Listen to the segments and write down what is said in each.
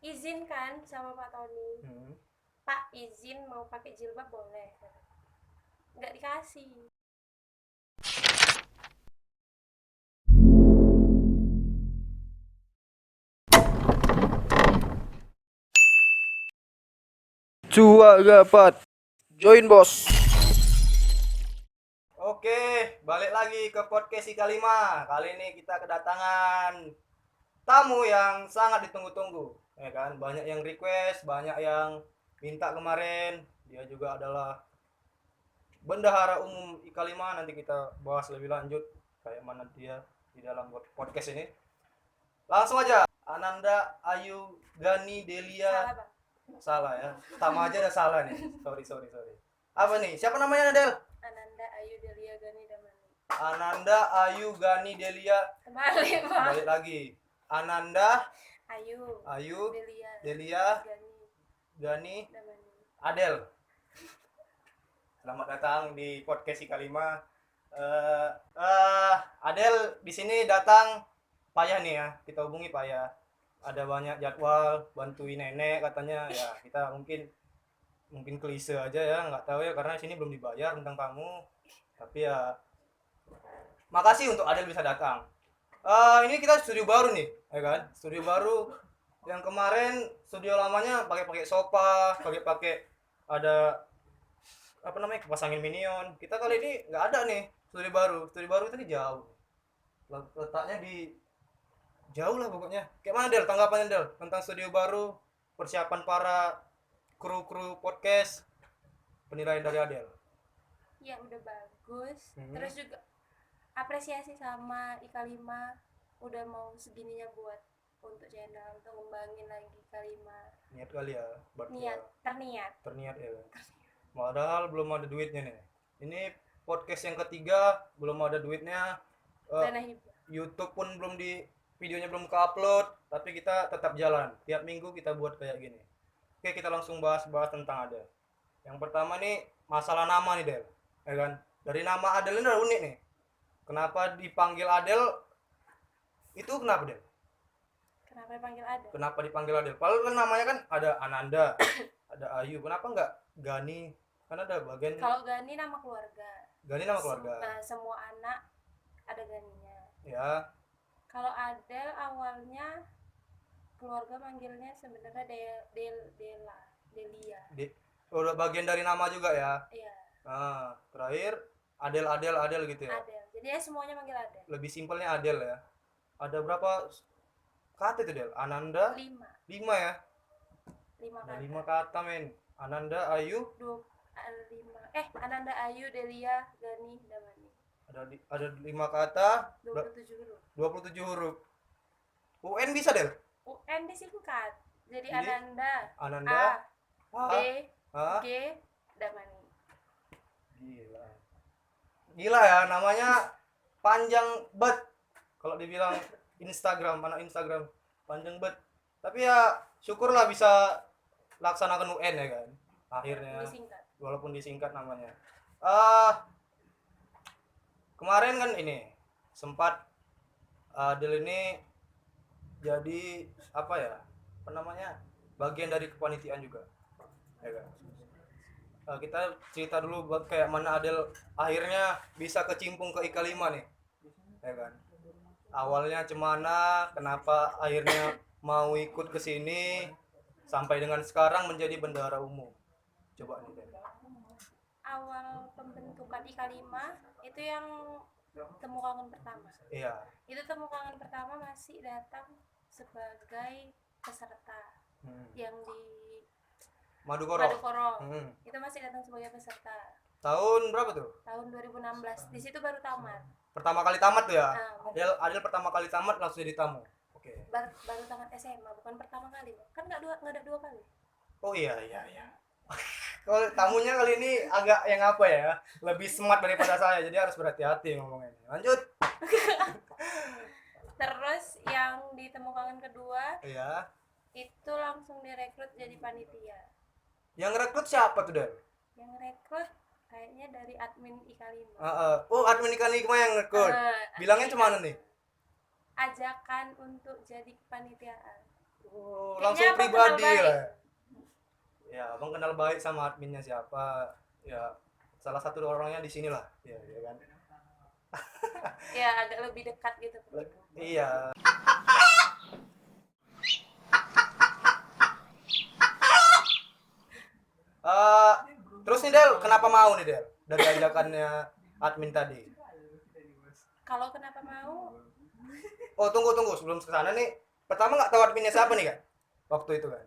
izin kan sama Pak Tony. Pak izin mau pakai jilbab boleh, nggak dikasih. Cua dapat join bos. Oke, balik lagi ke podcast Ika 5. Kali ini kita kedatangan tamu yang sangat ditunggu-tunggu, ya kan? Banyak yang request, banyak yang minta kemarin. Dia juga adalah bendahara umum Ika 5. Nanti kita bahas lebih lanjut kayak mana dia di dalam podcast ini. Langsung aja. Ananda Ayu Gani Delia. Salah bang. Salah ya. Pertama aja udah salah nih. Sorry. Apa nih? Siapa namanya, Del? Ananda Ayu Delia Gani Damani. Ananda Ayu Gani Delia. Kembali bang. Balik lagi. Ananda Ayu Delia Gani Gani Damani. Adel. Selamat datang di podcast Ika 5. Adel di sini datang payah nih ya. Kita hubungi payah. Ada banyak jadwal bantuin nenek katanya. Ya kita mungkin klise aja ya, nggak tahu ya karena sini belum dibayar tentang kamu. Tapi ya makasih untuk Adel bisa datang. Ini kita studio baru nih, ya kan? Studio baru. Yang kemarin studio lamanya pakai sofa, pakai ada apa namanya kipas angin minion. Kita kali ini nggak ada nih studio baru. Studio baru itu jauh. Letaknya di jauh lah pokoknya. Kayak mana Del? Tanggapannya Del tentang studio baru, persiapan para kru podcast, penilaian dari Adel. Ya udah bagus. Terus juga apresiasi sama Ika 5 udah mau segininya buat untuk channel, untuk ngembangin lagi Ika 5. Niat kali ya, Terniat ya. Padahal belum ada duitnya nih. Ini podcast yang ketiga belum ada duitnya. YouTube pun videonya belum ke-upload, tapi kita tetap jalan. Tiap minggu kita buat kayak gini. Oke, kita langsung bahas tentang Adel. Yang pertama nih masalah nama nih Del. Ya kan? Dari nama Adel ini udah unik nih. Kenapa dipanggil Adel? Itu kenapa Del? Kenapa dipanggil Adel? Padahal kan namanya kan ada Ananda, ada Ayu. Kenapa enggak Gani? Kan ada bagian. Kalau Gani nama keluarga. Nah, semua anak ada Ganinya. Ya. Kalau Adel awalnya keluarga manggilnya sebenarnya Delia. Udah bagian dari nama juga ya? Iya. Nah, terakhir Adel gitu ya? Adel. Jadi ya semuanya manggil Adel. Lebih simpelnya Adel ya. Ada berapa kata itu Del? Ananda? 5 ya? 5 kata. 5 kata men. Ananda Ayu? 5. Ananda Ayu Delia Gani Damani. Ada 5 kata, 27 huruf. UN bisa Del? UN disingkat. Jadi Ananda A G Damani. Gila ya, namanya panjang bet. Kalau dibilang anak Instagram panjang bet. Tapi ya syukurlah bisa laksanakan UN ya kan. Akhirnya walaupun disingkat namanya. Kemarin kan ini sempat Adel ini jadi apa ya? Bagian dari kepanitiaan juga. Ya kan? Kita cerita dulu kayak mana Adel akhirnya bisa kecimpung ke Ika 5 nih. Ya kan? Awalnya cemana, kenapa akhirnya mau ikut ke sini sampai dengan sekarang menjadi bendahara umum. Coba nih Del. Awal pembentukan Ika 5 itu yang temu kangen pertama. Iya. Itu temu kangen pertama masih datang sebagai peserta. Yang di Madukoro. Itu masih datang sebagai peserta. Tahun berapa tuh? Tahun 2016. Di situ baru tamat. Pertama kali tamat tuh ya? Adel pertama kali tamat langsung jadi tamu. Oke. Baru tamat SMA, bukan pertama kali. Kan enggak ada 2 kali. Oh iya. Kalau tamunya kali ini agak yang apa ya? Lebih smart daripada saya, jadi harus berhati-hati ngomongnya. Lanjut. Terus yang di temu kangen kedua, iya. Itu langsung direkrut jadi panitia. Yang rekrut siapa tuh, Del? Yang rekrut kayaknya dari admin Ika 5. Oh, admin Ika 5 yang rekrut. Bilangnya cuma nih? Ajakan untuk jadi kepanitiaan. langsung Abang kenal pribadi baik. lah. Ya, abang kenal baik sama adminnya siapa. Ya, salah satu orangnya di sini lah. Ya, ya kan. Ya agak lebih dekat gitu. Iya. Eh, terus nih Del, kenapa mau nih Del? Dari ajakannya admin tadi. Kalau kenapa mau? Oh, tunggu sebelum ke sana nih. Pertama nggak tahu adminnya siapa nih kan? Waktu itu kan.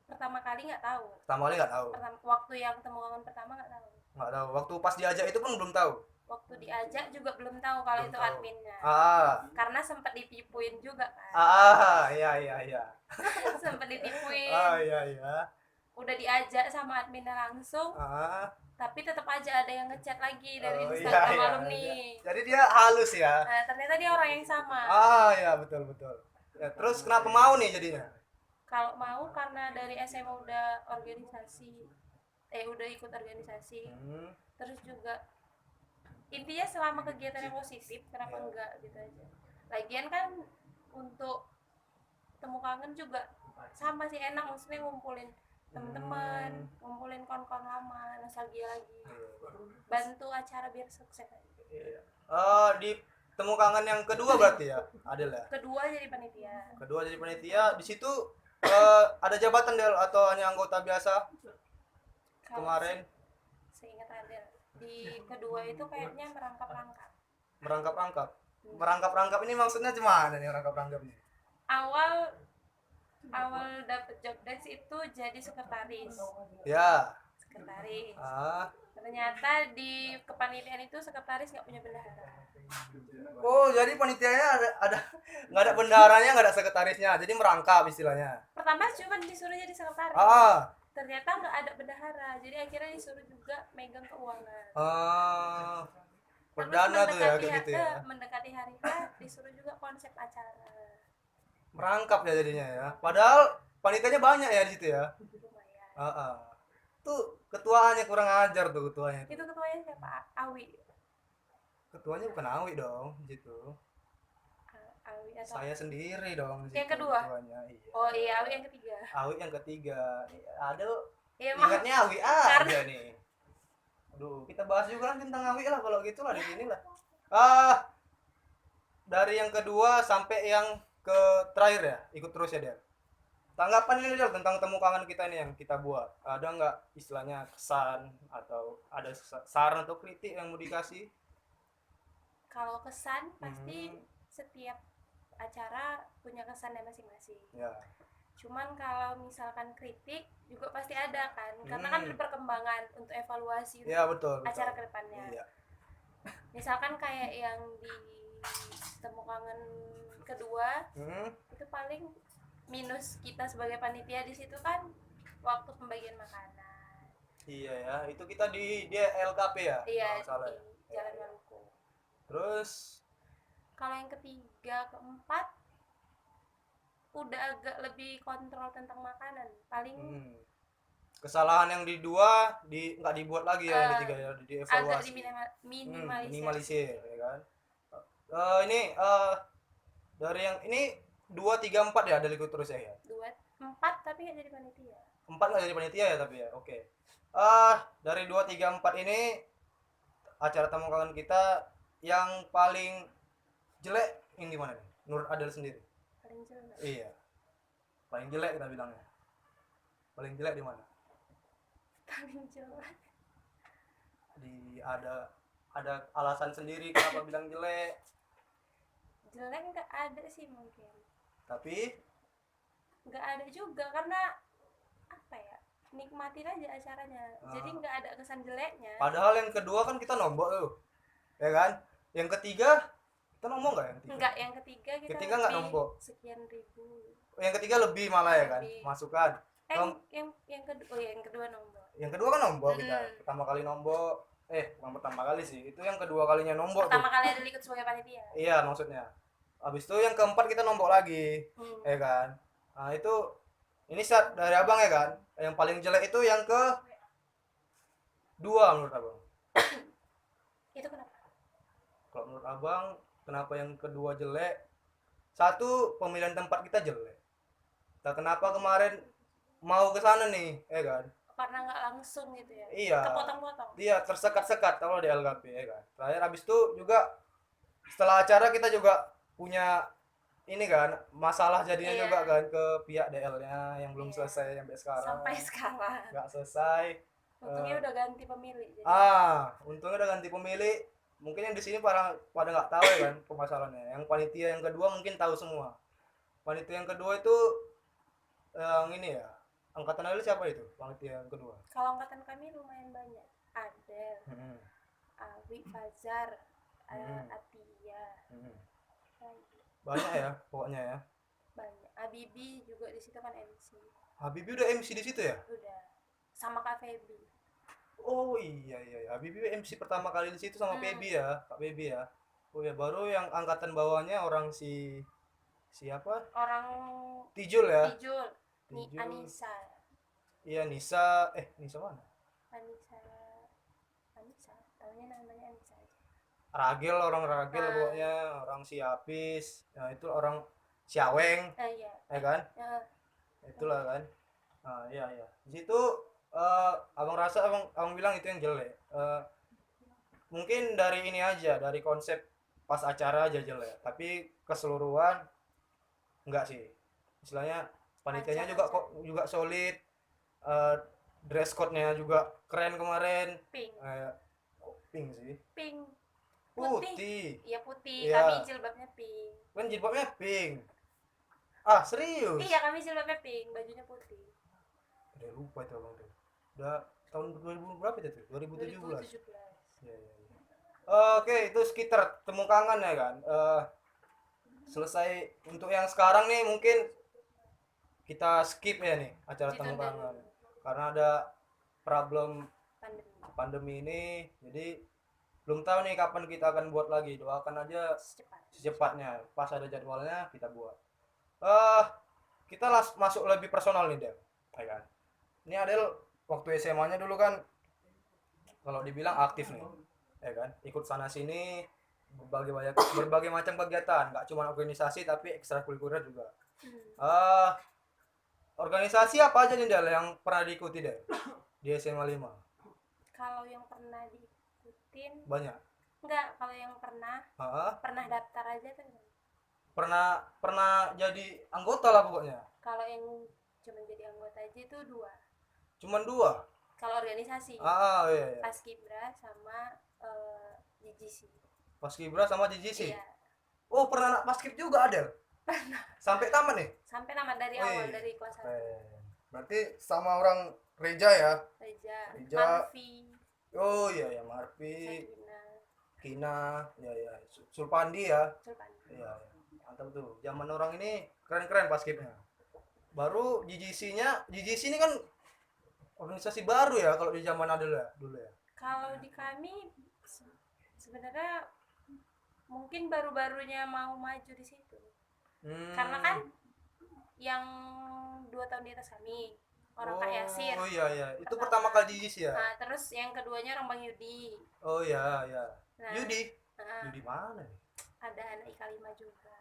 Pertama kali nggak tahu. Pertama kali nggak tahu. Waktu yang temu kangen pertama nggak tahu. Nggak tahu. Waktu pas diajak itu pun belum tahu. Waktu diajak juga belum tahu kalau Belum itu tahu. adminnya. Karena sempat ditipuin juga kan. Iya. Sempat ditipuin. Iya. Udah diajak sama adminnya langsung, tapi tetap aja ada yang ngechat lagi dari Instagram alumni. Jadi dia halus ya. Nah, ternyata dia orang yang sama. Iya, betul. Ya, terus kenapa mau nih jadinya? Kalau mau karena dari SMA udah organisasi, udah ikut organisasi. Terus juga intinya selama kegiatannya positif, kenapa enggak gitu aja. Lagian kan untuk temu kangen juga sama sih, enak maksudnya ngumpulin teman-teman, ngumpulin kawan-kawan lama, nostalgia lagi, bantu acara biar sukses. Di temu kangen yang kedua berarti ya, Adel ya. Kedua jadi panitia. Di situ ada jabatan Del atau hanya anggota biasa? Kemarin seingat Adel di kedua itu kayaknya merangkap-rangkap. Merangkap ini maksudnya gimana nih merangkap nih? Awal dapet job desk itu jadi sekretaris. Ya. Ternyata di kepanitiaan itu sekretaris nggak punya bendahara. Oh, jadi panitianya ada nggak ada bendaharanya, nggak ada sekretarisnya, jadi merangkap istilahnya. Pertama cuma disuruh jadi sekretaris. Ternyata nggak ada bendahara, jadi akhirnya disuruh juga megang keuangan. Perdana tuh ya kayak gitu ya. Mendekati hari H disuruh juga konsep acara. Merangkap ya jadinya ya. Padahal panitianya banyak ya di situ ya. Lumayan. Tuh ketuanya kurang ajar tuh ketuanya. Itu ketuanya siapa? Awi. Ketuanya bukan Awi dong di situ. Awi atau saya sendiri dong di yang situ kedua? ketuanya. Iya. Oh iya, Awi yang ketiga. Awi yang ketiga. Aduh. Iya, ingatnya Awi aja nih. Aduh, kita bahas juga kan tentang Awi lah kalau gitu lah di sini lah. Dari yang kedua sampai yang ke terakhir ya, ikut terus ya Del. Tanggapan ini Del tentang temu kangen kita ini yang kita buat. Ada nggak istilahnya kesan atau ada saran atau kritik yang mau dikasih? Kalau kesan pasti setiap acara punya kesannya masing-masing. Ya. Cuman kalau misalkan kritik juga pasti ada kan, karena kan ada perkembangan untuk evaluasi ya, betul. acara kedepannya. Iya. Misalkan kayak yang di temu kangen kedua, itu paling minus kita sebagai panitia di situ kan waktu pembagian makanan. Iya ya, itu kita di LKP ya? Iya, di salah. Jalan Maluku. Terus kalau yang ketiga, keempat udah agak lebih kontrol tentang makanan. Paling kesalahan yang di dua nggak dibuat lagi ya, yang di tiga ya, dievaluasi. Agak minimalisir ya kan. Ini dari yang ini 2, 3, 4 ya, ada ikut terus ya? 2, 4 tapi nggak jadi panitia. 4 nggak jadi panitia ya tapi ya, oke. Dari 2, 3, 4 ini acara temu kangen kita yang paling jelek yang gimana nih? Menurut Adel sendiri? Paling jelek. Iya. Paling jelek kita bilangnya. Paling jelek di mana? Paling jelek. Ada alasan sendiri kenapa bilang jelek? Jelek nggak ada sih mungkin. Tapi nggak ada juga karena apa ya? Nikmatin aja acaranya. Jadi nggak ada kesan jeleknya. Padahal yang kedua kan kita nombok tuh. Ya kan? Yang ketiga kita nombok nggak yang ketiga? Enggak, yang ketiga kita ketiga nggak nombok. Sekian ribu. Yang ketiga lebih malah ya kan? Masukan. Yang kedua nombok. Yang kedua kan nombok kita. Pertama kali nombok. Bukan pertama kali sih. Itu yang kedua kalinya nombok. Pertama kali ada ikut sebagai panitia. Iya, maksudnya. Habis itu yang keempat kita nombok lagi. Ya kan? Nah, itu ini saat dari Abang ya kan? Yang paling jelek itu yang ke 2 menurut Abang. Itu kenapa? Kalau menurut Abang, kenapa yang kedua jelek? 1, pemilihan tempat kita jelek. tak kenapa kemarin mau ke sana nih, ya kan? Karena nggak langsung gitu ya, Iya. kepotong-potong. Iya, tersekat-sekat kalau di LKP, ya kan. Terakhir habis itu juga setelah acara kita juga punya ini kan masalah jadinya Iya. juga kan ke pihak DL-nya yang belum Iya. selesai sampai sekarang. Sampai sekarang Nggak selesai. untungnya udah ganti pemilik jadi. Untungnya udah ganti pemilik. Mungkin yang di sini pada nggak tahu ya kan permasalahannya. Yang panitia yang kedua mungkin tahu semua. Panitia yang kedua itu yang ini ya. Angkatan lalu siapa itu? Panitia yang kedua. Kalau angkatan kami lumayan banyak, Adel, Hmm. Awi, Fajar, Hmm. Atia, Hmm. lagi Banyak ya pokoknya ya. banyak. Abibi juga di situ kan MC. Habibie udah MC di situ ya? Udah sama Kak Feby. Oh iya iya, iya. Habibie MC pertama kali di situ sama Feby ya, Kak Feby ya. Oh ya, baru yang angkatan bawahnya orang siapa? Orang Tijul ya. Tijul, Tijul. Anissa, Iya, Nisa mana? Anissa, tahunya namanya Anissa aja. Ragil, orang Ragil pokoknya, orang Siapis. Nah, itu orang Siaweng, Iya. ya kan? Itulah kan. Nah, iya iya. Di situ abang rasa abang bilang itu yang jelek. Mungkin dari ini aja, dari konsep pas acara aja jelek, tapi keseluruhan enggak sih. Istilahnya panitianya juga kok juga solid. Dress code-nya juga keren kemarin. Pink. Kok pink sih? Pink. Putih. Iya putih, Iya. kami jilbabnya pink. Kan jilbabnya pink. Serius? Iya, kami jilbabnya pink, bajunya putih. Udah lupa itu abang tuh. Udah tahun 2000 berapa itu tuh? 2017. 2017. Iya iya iya. Oke, itu sekitar temu kangen ya kan. Selesai untuk yang sekarang nih mungkin kita skip ya nih acara temu Ditunda kangen dulu. karena ada problem Pandemi. ini. Jadi belum tahu nih kapan kita akan buat lagi. Doakan aja secepatnya. Pas ada jadwalnya kita buat. Kita masuk lebih personal nih Del, ya kan? Ini Adel waktu SMA-nya dulu kan kalau dibilang aktif nih, ya kan? Ikut sana sini berbagai macam kegiatan, nggak cuma organisasi tapi ekstrakurikuler juga. Organisasi apa aja nih Del yang pernah diikuti Del di SMA 5? Kalau yang pernah diikutin Banyak. enggak, kalau yang pernah daftar aja tuh. Pernah jadi anggota lah pokoknya. Kalau yang cuma jadi anggota aja itu 2. Cuman 2. Kalau organisasi. Iya, iya. Paskibra sama JGC. Paskibra sama JGC. Iya. Oh, pernah paskib juga Adel? Pernah. Sampai tamat nih? Sampai tamat dari awal, dari kelas 1. Berarti sama orang Reja ya? Reja. Marfi. Oh iya ya, Marfi. Kina, ya. Sulpandi ya. Iya. Mantap tuh. Zaman orang ini keren-keren paskibnya. Baru GGC ini kan organisasi baru ya kalau di zaman Adel ya dulu ya. Kalau di kami sebenarnya mungkin baru-barunya mau maju di situ. Karena kan yang 2 tahun di atas kami orang Kak Yasir. Oh iya. Itu pertama kali GGC ya? Nah, terus yang keduanya orang Bang Yudi. Oh iya. Nah, Yudi mana nih? ada anak IKA 5 juga.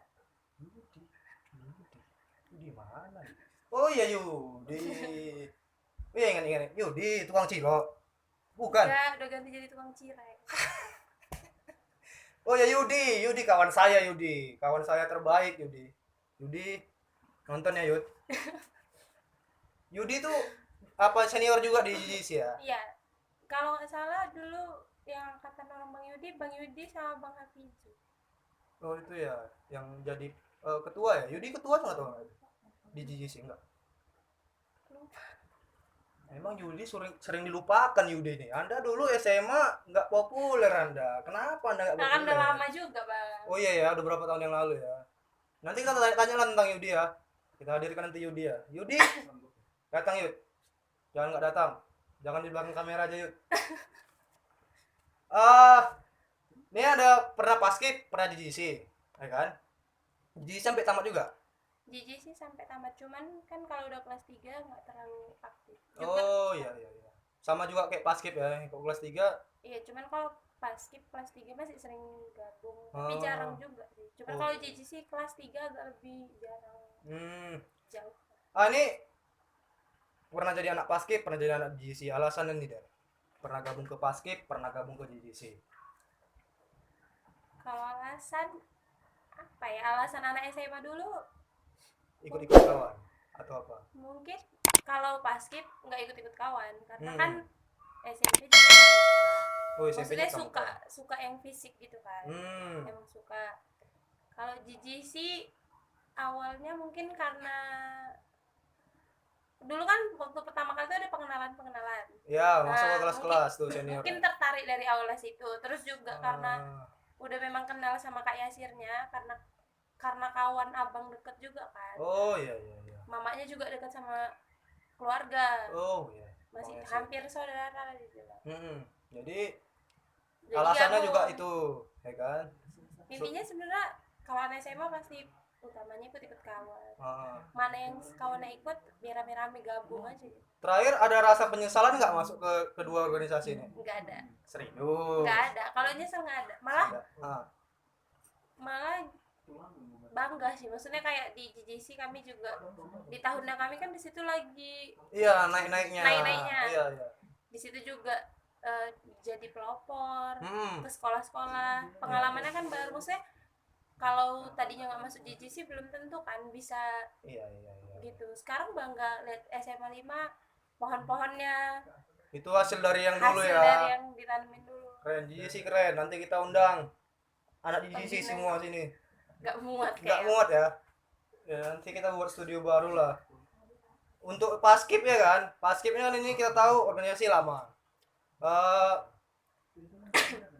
Yudi mana? Oh iya Yudi. Iya ingat. Yudi tukang cilok. Bukan. Udah ganti jadi tukang cireng. Oh ya Yudi kawan saya Kawan saya terbaik Yudi nonton ya Yud. Yudi tuh apa senior juga di GGC ya? Iya. Kalau nggak salah dulu yang angkatan orang Bang Yudi sama Bang Hafizu. Oh itu ya, yang jadi ketua ya. Yudi ketua nggak tahu di GGC enggak? Lupa. Emang Yudi sering dilupakan Yudi nih. Anda dulu SMA nggak populer Anda. Kenapa Anda nggak Nah, kan populer? udah lama juga, Bang. Oh iya ya, udah berapa tahun yang lalu ya. Nanti kita tanya lah tentang Yudi ya. Kita hadirkan nanti Yudi ya. Yudi, datang Yud. Jangan nggak datang. Jangan di belakang kamera aja Yud. Ini ada pernah paskib, pernah di GGC, ya kan? GGC sampai tamat juga? JGC sampai tamat, cuman kan kalau udah kelas 3 nggak terlalu aktif. Oh iya. Sama juga kayak paskib ya, kalau kelas 3. Iya, cuman kalau paskib kelas 3 masih sering gabung, tapi jarang juga sih. Cuman kalau JGC kelas 3 agak lebih jarang. Jauh. Ini pernah jadi anak Paskib, pernah jadi anak JGC. Alasannya nih, Der. Pernah gabung ke Paskib, pernah gabung ke JGC. Kalau alasan apa ya? Alasan anak SMA dulu Ikut-ikut kawan atau apa? mungkin kalau paskib nggak ikut-ikut kawan karena Hmm. kan SMP juga emang suka. Oh, SMP-nya Maksudnya kamu suka yang fisik gitu kan. Emang suka. Kalau JGC awalnya mungkin karena dulu kan waktu pertama kali tuh ada pengenalan. Ya, masuk ke Nah, kelas-kelas tuh senior. mungkin tertarik dari awalnya situ. Terus juga karena Ah, udah memang kenal sama Kak Yasirnya karena kawan abang deket juga kan. oh iya iya iya. Mamanya juga dekat sama keluarga. Oh iya. Masih Makanya sih. hampir saudara dibilang. Jadi Jadi alasannya aku juga itu, ya kan? intinya sebenarnya kawan SMA pasti utamanya ikut kawan. Ah. Mana yang kawannya ikut biar rame-rame gabung aja. Terakhir ada rasa penyesalan nggak masuk ke kedua organisasi ini? Nggak ada. Serius? Nggak ada. Kalau nyesel nggak ada. Malah Ah. bangga sih. Maksudnya kayak di JJC kami juga di tahunnya kami kan di situ lagi Iya, naik-naiknya. Naik-naiknya. Iya, iya. di situ juga jadi pelopor Hmm. ke sekolah-sekolah. Pengalamannya kan baru, maksudnya kalau tadinya nggak masuk JJC belum tentu kan bisa Iya, iya, iya. gitu. Sekarang bangga lihat SMA 5 pohon-pohonnya Itu hasil dari yang dulu hasil ya. dari yang ditanemin dulu. Keren, JGC keren. Nanti kita undang anak JGC Pembina. semua sini. Nggak muat Nggak kayak muat ya. Ya, nanti kita buat studio baru lah. Untuk Paskib ya kan. Paskib ini kan ini kita tahu organisasi lama.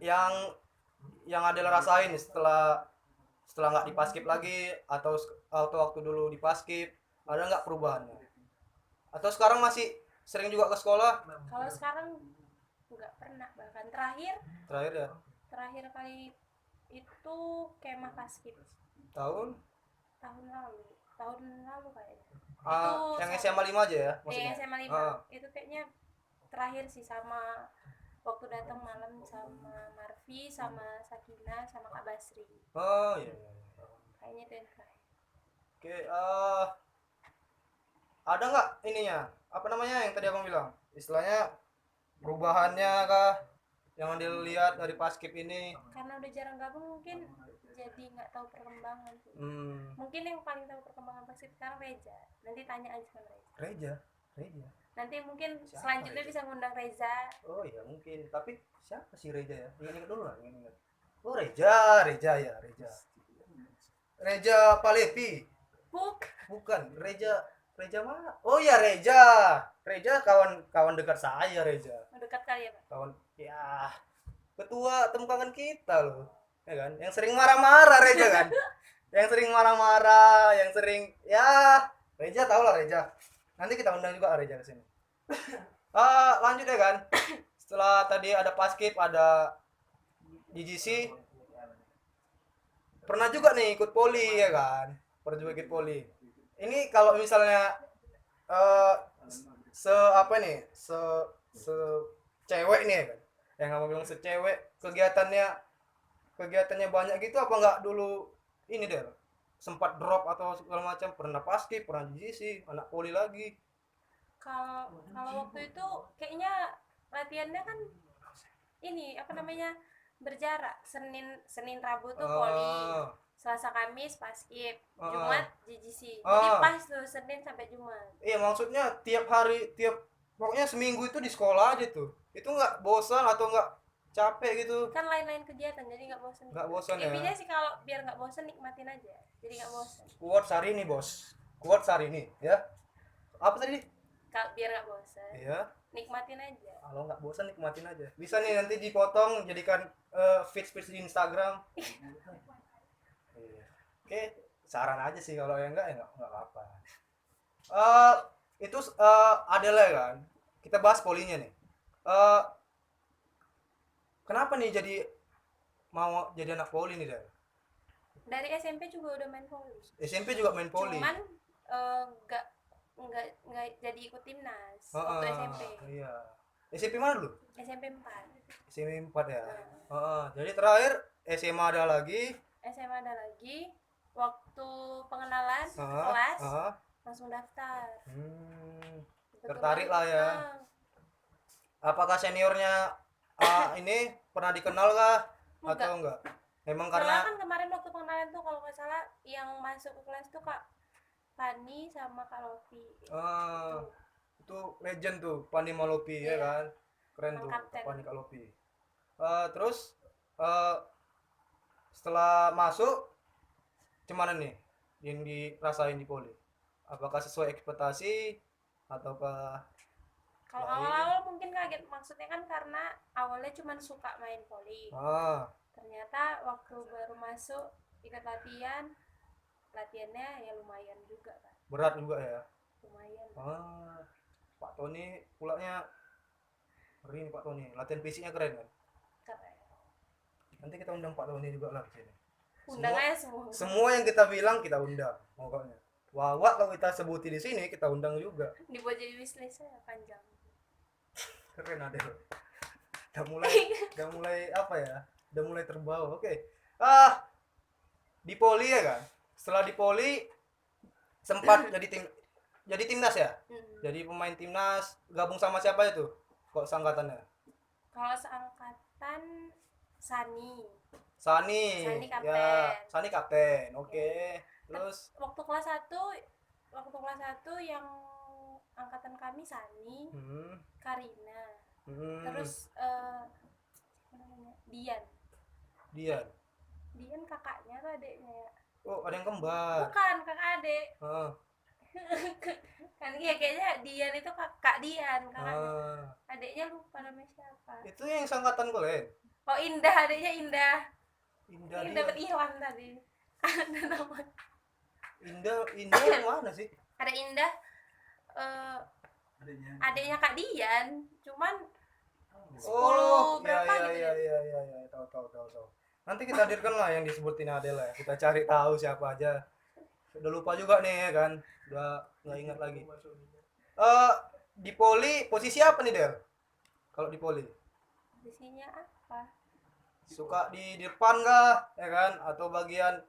Yang Adela rasain setelah nggak di Paskib lagi atau waktu dulu di Paskib, ada nggak perubahannya? Atau sekarang masih sering juga ke sekolah? kalau sekarang nggak pernah. Bahkan Terakhir ya terakhir kali itu kemah paskib tahun tahun lalu kayaknya. yang SMA 5 aja ya Di maksudnya. SMA 5 itu kayaknya terakhir sih, sama waktu datang malam sama Marvi, sama Sakina, sama Kak Basri. Oh iya, iya. Kayaknya itu yang terakhir. Oke, ada nggak ininya? Apa namanya yang tadi abang bilang? Istilahnya perubahannya kah yang dilihat dari Paskib ini? Karena udah jarang gabung mungkin jadi nggak tahu perkembangan sih. Mungkin yang paling tahu perkembangan Paskib sekarang Reza. Nanti tanya aja sama Reza. Reza. Nanti mungkin Siapa selanjutnya Reza? bisa ngundang Reza. Oh iya mungkin. Tapi siapa sih Reza ya? Ingat dulu lah. Ingat. Oh Reza ya Reza. Reza Palepi. Bukan Reza mana? Oh ya Reza kawan dekat saya Reza. Dekat kali ya Pak. Kawan ya ketua temukangan kita loh, ya kan? Yang sering marah-marah Reza kan? Yang sering marah-marah, yang sering ya Reza tau lah Reza. Nanti kita undang juga Reza ke sini. Lanjut ya kan? Setelah tadi ada Paskib, ada JGC, pernah juga nih ikut poli ya kan? Pernah juga ikut poli. Ini kalau misalnya cewek nih ya kan? Yang kamu bilang secewek, kegiatannya banyak gitu, apa nggak dulu ini deh sempat drop atau segala macam? Pernah Paskib, pernah JGC, anak poli lagi. Kalau waktu itu kayaknya latihannya kan ini apa namanya berjarak. Senin Rabu tuh poli, Selasa Kamis Paskib, Jumat JGC. Jadi pas tuh Senin sampai Jumat. Iya maksudnya tiap hari, pokoknya seminggu itu di sekolah aja tuh. Itu nggak bosan atau nggak capek gitu? Kan lain-lain kegiatan jadi nggak bosan. Nggak bosan ya? Intinya sih kalau biar nggak bosan nikmatin aja. Jadi nggak bosan. Quotes hari ini bos. Quotes hari ini ya. Apa tadi? Kalau biar nggak bosan. Iya. Nikmatin aja. Kalau nggak bosan nikmatin aja. Bisa nih nanti dipotong jadikan feed di Instagram. Iya. Oke, saran aja sih, kalau yang enggak ya enggak apa-apa. Itu adalah kan. Kita bahas polinya nih. Kenapa nih jadi mau jadi anak poli nih, Del? Dari SMP juga udah main poli. SMP juga main poli. Cuman nggak jadi ikut timnas waktu SMP. Iya. SMP mana dulu? SMP 4. SMP 4 ya. Jadi terakhir SMA ada lagi. SMA ada lagi waktu pengenalan kelas langsung daftar. Kebetulan, Tertarik lah ya. Apakah seniornya ini pernah dikenal kah atau enggak? Memang Karena karena kan kemarin waktu pengenalan tuh kalau nggak salah yang masuk ke kelas tuh Kak Fani sama Kak Lofi. itu legend tuh Pani Malopi ya Iya. kan, keren Yang tuh kapten. Pani Malopi. Terus setelah masuk gimana nih yang dirasain di Poli? Apakah sesuai ekspektasi ataukah Kalau lain? awal-awal mungkin kaget, maksudnya kan karena awalnya cuma suka main voli. Ternyata waktu baru masuk ikut latihannya ya lumayan juga kan. Berat juga ya. Lumayan. Pak Tony pulanya keren nih Pak Tony, latihan fisiknya keren kan. Keren. Nanti kita undang Pak Tony juga lah di sini. Undang aja semua. Semua yang kita bilang kita undang pokoknya. Wawa kalau kita sebutin di sini kita undang juga. Dibuat jadi wishlist saya panjang. Keren ada. Udah mulai apa ya? Udah mulai terbawa. Oke. Di Poli ya kan. Setelah di Poli sempat jadi timnas ya? Jadi pemain timnas, gabung sama siapa itu? Kok seangkatannya? Kalau seangkatan Sani kapten. Ya, Sani kapten. Oke. Terus waktu kelas 1 yang angkatan kami Sani, Karina. Terus siapa namanya? Dian kakaknya atau adeknya ya? Oh, ada yang kembar. Bukan, kakak adek. Kan ya kayaknya Dian itu kak Dian, kakaknya. Adeknya lupa namanya siapa. Itu yang seangkatan kalian? Oh, Indah, adeknya Indah. Indah Ini dia. dapat Iwan tadi. Ada nama. Indah yang mana sih? Ada Indah. Adeknya Kak Dian, cuman 10 berapa gitu ya? Iya, tahu. Nanti kita hadirkan lah yang disebutin Adela ya. Kita cari tahu siapa aja. Udah lupa juga nih ya kan. Udah nggak ingat lagi. Di Poli posisi apa nih Del? Kalau di Poli? Posisinya apa? Suka di depan kah, ya kan? Atau bagian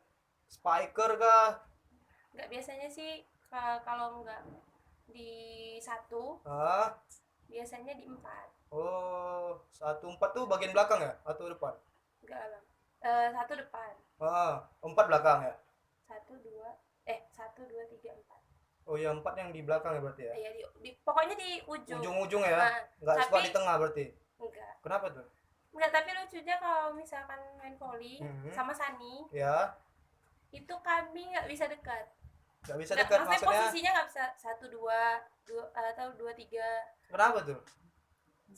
spiker kah? Nggak, biasanya sih kalau nggak di 1, biasanya di 4. Oh, 1-4 tuh bagian belakang ya? Atau depan? Enggak lah. 1 depan. 4 belakang ya? 1, 2, 3, 4. Oh ya, 4 yang di belakang ya berarti ya? Iya, pokoknya di ujung. Ujung-ujung ya? Nggak suka di tengah berarti? Enggak. Kenapa tuh? Enggak, tapi lucunya kalau misalkan main volley sama Sani, Ya. itu kami nggak bisa dekat. Nggak bisa dekat maksudnya maksudnya? posisinya nggak bisa 1, 2 atau 2, 3. Kenapa tuh?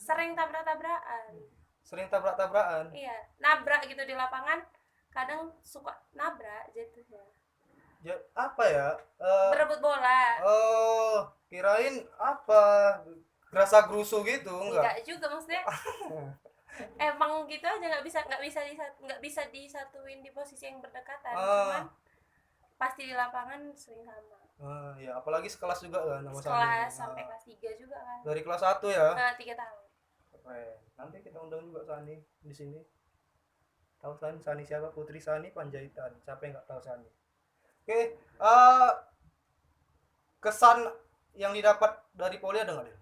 Sering tabrak-tabrakan. Sering tabrak-tabrakan? Iya, nabrak gitu di lapangan. Kadang suka nabrak jatuhnya. Apa ya? Berebut bola. Oh, kirain apa? Gerasa gerusu gitu, Enggak juga, maksudnya emang gitu aja, nggak bisa disatuin di posisi yang berdekatan. Cuman pasti di lapangan sering sama. Ya apalagi sekelas juga kan sama Sekelas sampai kelas 3 juga kan. Dari kelas 1 ya? 3 tahun. Keren. Nanti kita undang juga Sani di sini. Tahu Sani siapa? Putri Sani Panjaitan. Siapa yang nggak tahu Sani? Oke, kesan yang didapat dari Poli ada nggak deh?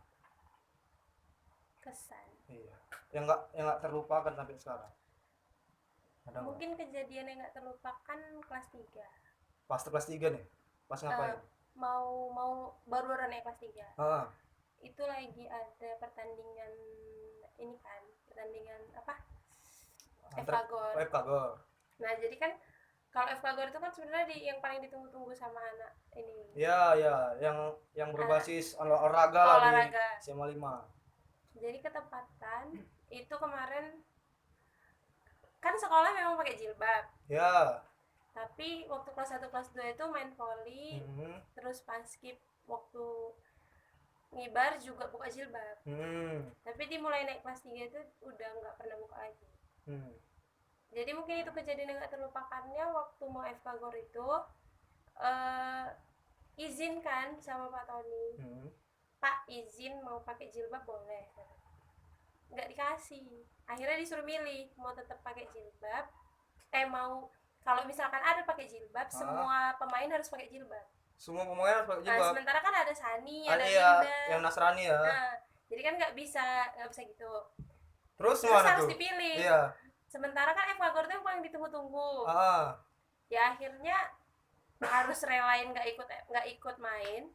Kesan. Iya. Yang nggak terlupakan sampai sekarang. Ada Mungkin kejadian yang nggak terlupakan kelas 3. Pas kelas 3 nih. Pas ngapain? Mau baru naik kelas 3. Itu lagi ada pertandingan ini kan, pertandingan apa? FKGOR. Nah, jadi kan kalau FKGOR itu kan sebenarnya yang paling ditunggu-tunggu sama anak ini. Iya, yang berbasis olahraga lah di SMA 5. Jadi ketepatan itu kemarin kan sekolah memang pakai jilbab. Ya. Tapi waktu kelas 1 kelas 2 itu main volley, terus pas skip waktu ngibar juga buka jilbab. Tapi dimulai naik kelas 3 itu udah nggak pernah buka lagi. Jadi mungkin itu kejadian yang nggak terlupakannya waktu mau FKGOR itu izin kan sama Pak Tony. Pak, izin mau pakai jilbab boleh. Nggak dikasih. Akhirnya disuruh milih mau tetap pakai jilbab, mau kalau misalkan ada pakai jilbab, semua pemain harus pakai jilbab. Semua pemain harus pakai Nah, jilbab. sementara kan ada Sani, Ah, ada iya, Linda. yang Nasrani ya. Nah, jadi kan nggak bisa gitu. Terus Terus mana harus tuh? dipilih. Iya. Sementara kan Ecuador tuh yang paling ditunggu-tunggu. Ah, Ya akhirnya harus relain nggak ikut main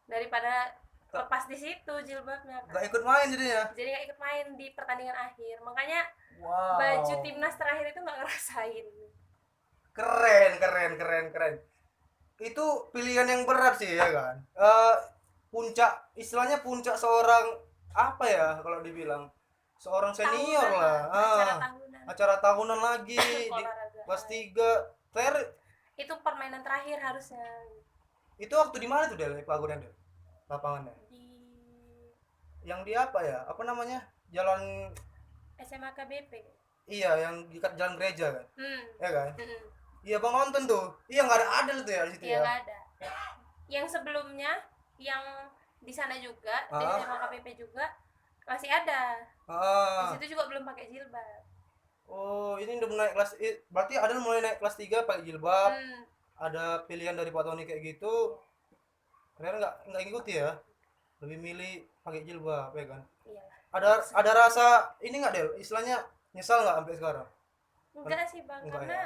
daripada lepas di situ jilbabnya kan. nggak ikut main jadinya. Jadi nggak ikut main di pertandingan akhir. Makanya Wow. baju timnas terakhir itu nggak ngerasain. Keren. Itu pilihan yang berat sih ya kan. Puncak, istilahnya puncak seorang apa ya kalau dibilang seorang senior Tahunan lah. acara tahunan. Acara tahunan lagi di Olahraga. kelas 3. Itu permainan terakhir harusnya Itu waktu di mana tuh Del? Ecuadornya Del? Lapangannya. di Yang di apa ya? Apa namanya? Jalan, SMA KBP. iya, yang di jalan gereja kan. Ya kan? Mm-mm. Iya bang nonton tuh. Iya nggak ada Adel tuh ya di situ Iya ya. nggak ada. Yang sebelumnya yang di sana juga di Ah. SMA KBP juga masih ada. Di Ah. situ juga belum pakai jilbab. Oh ini udah naik kelas. Berarti Adel mulai naik kelas 3 pakai jilbab. Hmm, Ada pilihan dari Pak Tony kayak gitu. Ternyata nggak ngikuti ya. Lebih milih pakai jilbab ya kan. iyalah. Ada rasa ini nggak Del? Istilahnya nyesal nggak sampai sekarang? Enggak sih bang, Enggak karena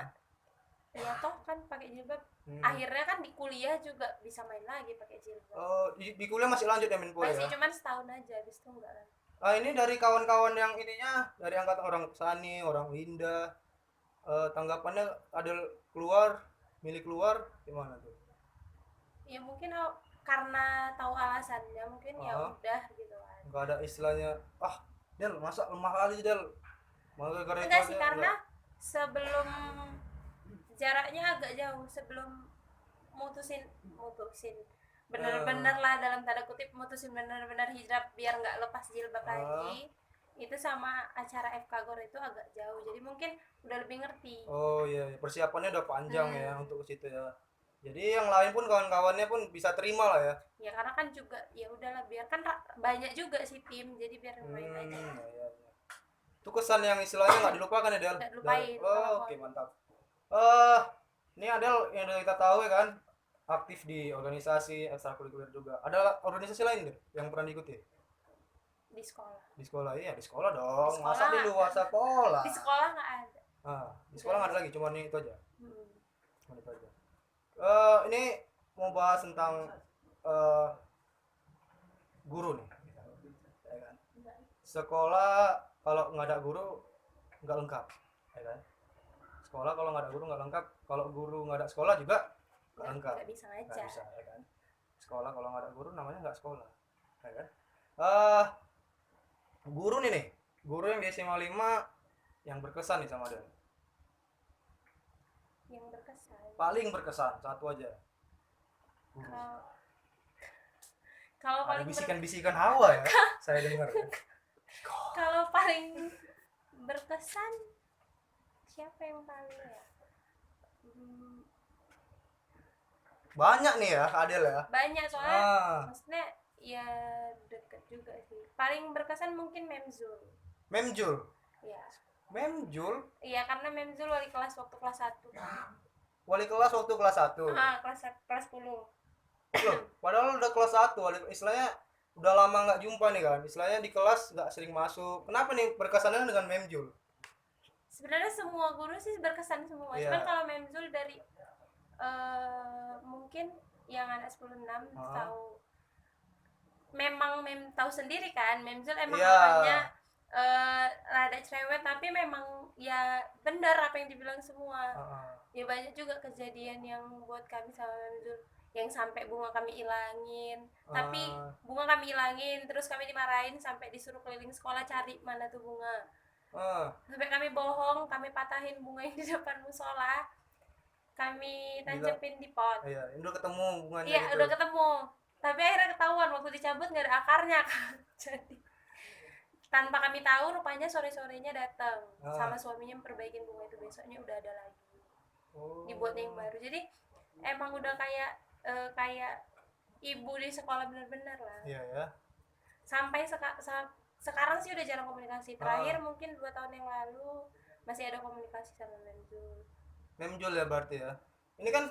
ya. ya toh kan pakai jilbab. Hmm. Akhirnya kan di kuliah juga bisa main lagi pakai jilbab. Oh, di kuliah masih lanjut ya main bola Masih ya? cuman setahun aja, habis itu enggak kan. Ini dari kawan-kawan yang ininya dari angkatan orang Sani, orang Linda, tanggapannya ada milih keluar gimana tuh? Ya mungkin karena tahu alasannya mungkin ya Ah. udah gitu kan. Nggak ada istilahnya, Del masa lemah kali Del, maka gara Enggak sih, karena sebelum jaraknya agak jauh, sebelum mutusin bener-bener lah dalam tanda kutip mutusin bener-bener hijrah biar nggak lepas jilbab lagi, itu sama acara FK Gor itu agak jauh, jadi mungkin udah lebih ngerti. Oh iya, persiapannya udah panjang ya untuk ke situ ya. Jadi yang lain pun kawan-kawannya pun bisa terima lah ya. Ya karena kan juga ya udahlah, biar kan banyak juga sih tim, jadi biar main aja. Ya. Itu kesan yang istilahnya nggak dilupakan ya Del. Nggak dilupain, Oke mantap. Ini Adel yang udah kita tahu ya kan, aktif di organisasi ekstrakurikuler juga. Ada organisasi lain Del yang pernah diikuti? Di sekolah. Di sekolah, iya di sekolah dong. Di Masa sekolah. di luar sekolah? Di sekolah nggak ada. Di sekolah nggak ada lagi, cuma ini itu aja. Hmm. Cuma itu aja. Ini mau bahas tentang guru nih. Ya kan? Sekolah kalau nggak ada guru nggak lengkap, ya kan? Sekolah kalau nggak ada guru nggak lengkap. Kalau guru nggak ada sekolah juga nggak lengkap. Nggak bisa Nggak ngajar. bisa, ya kan? Sekolah kalau nggak ada guru namanya nggak sekolah, ya kan? Guru nih, guru yang di SMA 5 yang berkesan nih sama dia. Yang berkesan. Paling berkesan satu aja. Guru. Kalau Ada paling bisikan-bisikan hawa ya, saya dengar. kalau paling berkesan siapa yang paling ya? Banyak nih ya, Adel ya. Banyak soalnya, Ah, maksudnya ya deket juga sih. Paling berkesan mungkin Memzul. Memjul. Iya. Memjul Iya, karena Memzul wali kelas waktu kelas 1. wali kelas waktu kelas 1. Kelas 10. Loh, padahal udah kelas 1, istilahnya udah lama nggak jumpa nih kan. Istilahnya di kelas nggak sering masuk. Kenapa nih berkesannya dengan Memjul? Sebenarnya semua guru sih berkesan semua. Iya. Cuman kalau Memzul dari mungkin yang anak 10-6 tahu, memang tahu sendiri kan, Memzul emang Iya. orangnya rada cerewet, tapi memang ya benar apa yang dibilang semua. Ya banyak juga kejadian yang buat kami sama Memzul, yang sampai bunga kami ilangin, tapi bunga kami ilangin terus kami dimarahin sampai disuruh keliling sekolah cari mana tuh bunga. Sampai kami bohong, kami patahin bunga yang di depan musola, kami tancepin di pot. Iya, udah ketemu bunganya Iya, gitu. udah ketemu. Tapi akhirnya ketahuan waktu dicabut nggak ada akarnya kan. Jadi tanpa kami tahu, rupanya sore-sorenya datang sama suaminya memperbaikin bunga itu, besoknya udah ada lagi. Dibuatnya yang baru. Jadi emang udah kayak ibu di sekolah benar-benar lah. Iya ya. Sampai sekarang sih udah jarang komunikasi. Terakhir mungkin 2 tahun yang lalu masih ada komunikasi sama Memzul. Memjul ya berarti ya. ini kan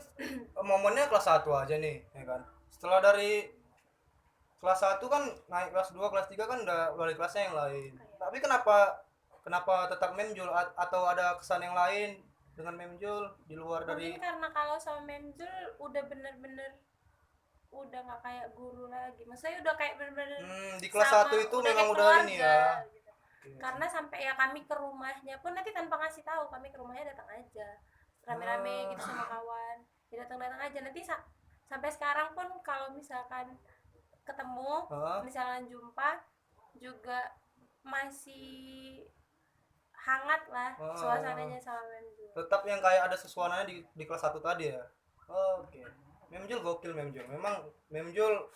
momennya kelas 1 aja nih, ya kan. Setelah dari kelas 1 kan naik kelas 2 kelas 3 kan udah wali kelasnya yang lain. Tapi kenapa tetap Memjul atau ada kesan yang lain dengan Memjul di luar dari Mungkin karena kalau sama Memjul udah bener-bener udah nggak kayak guru lagi, maksudnya udah kayak bener-bener di kelas sama, 1 itu udah memang kayak udah ini keluarga, ya. gitu. Karena sampai ya kami ke rumahnya pun nanti tanpa ngasih tahu, kami ke rumahnya datang aja rame-rame gitu sama kawan, ya datang-datang aja. Nanti sampai sekarang pun kalau misalkan ketemu, Hah? misalkan jumpa juga masih hangat lah suasananya sama Memjul. Tetap yang kayak ada sesuaananya di kelas 1 tadi ya. Oke. Memjul gokil Memjul. Memang Memjul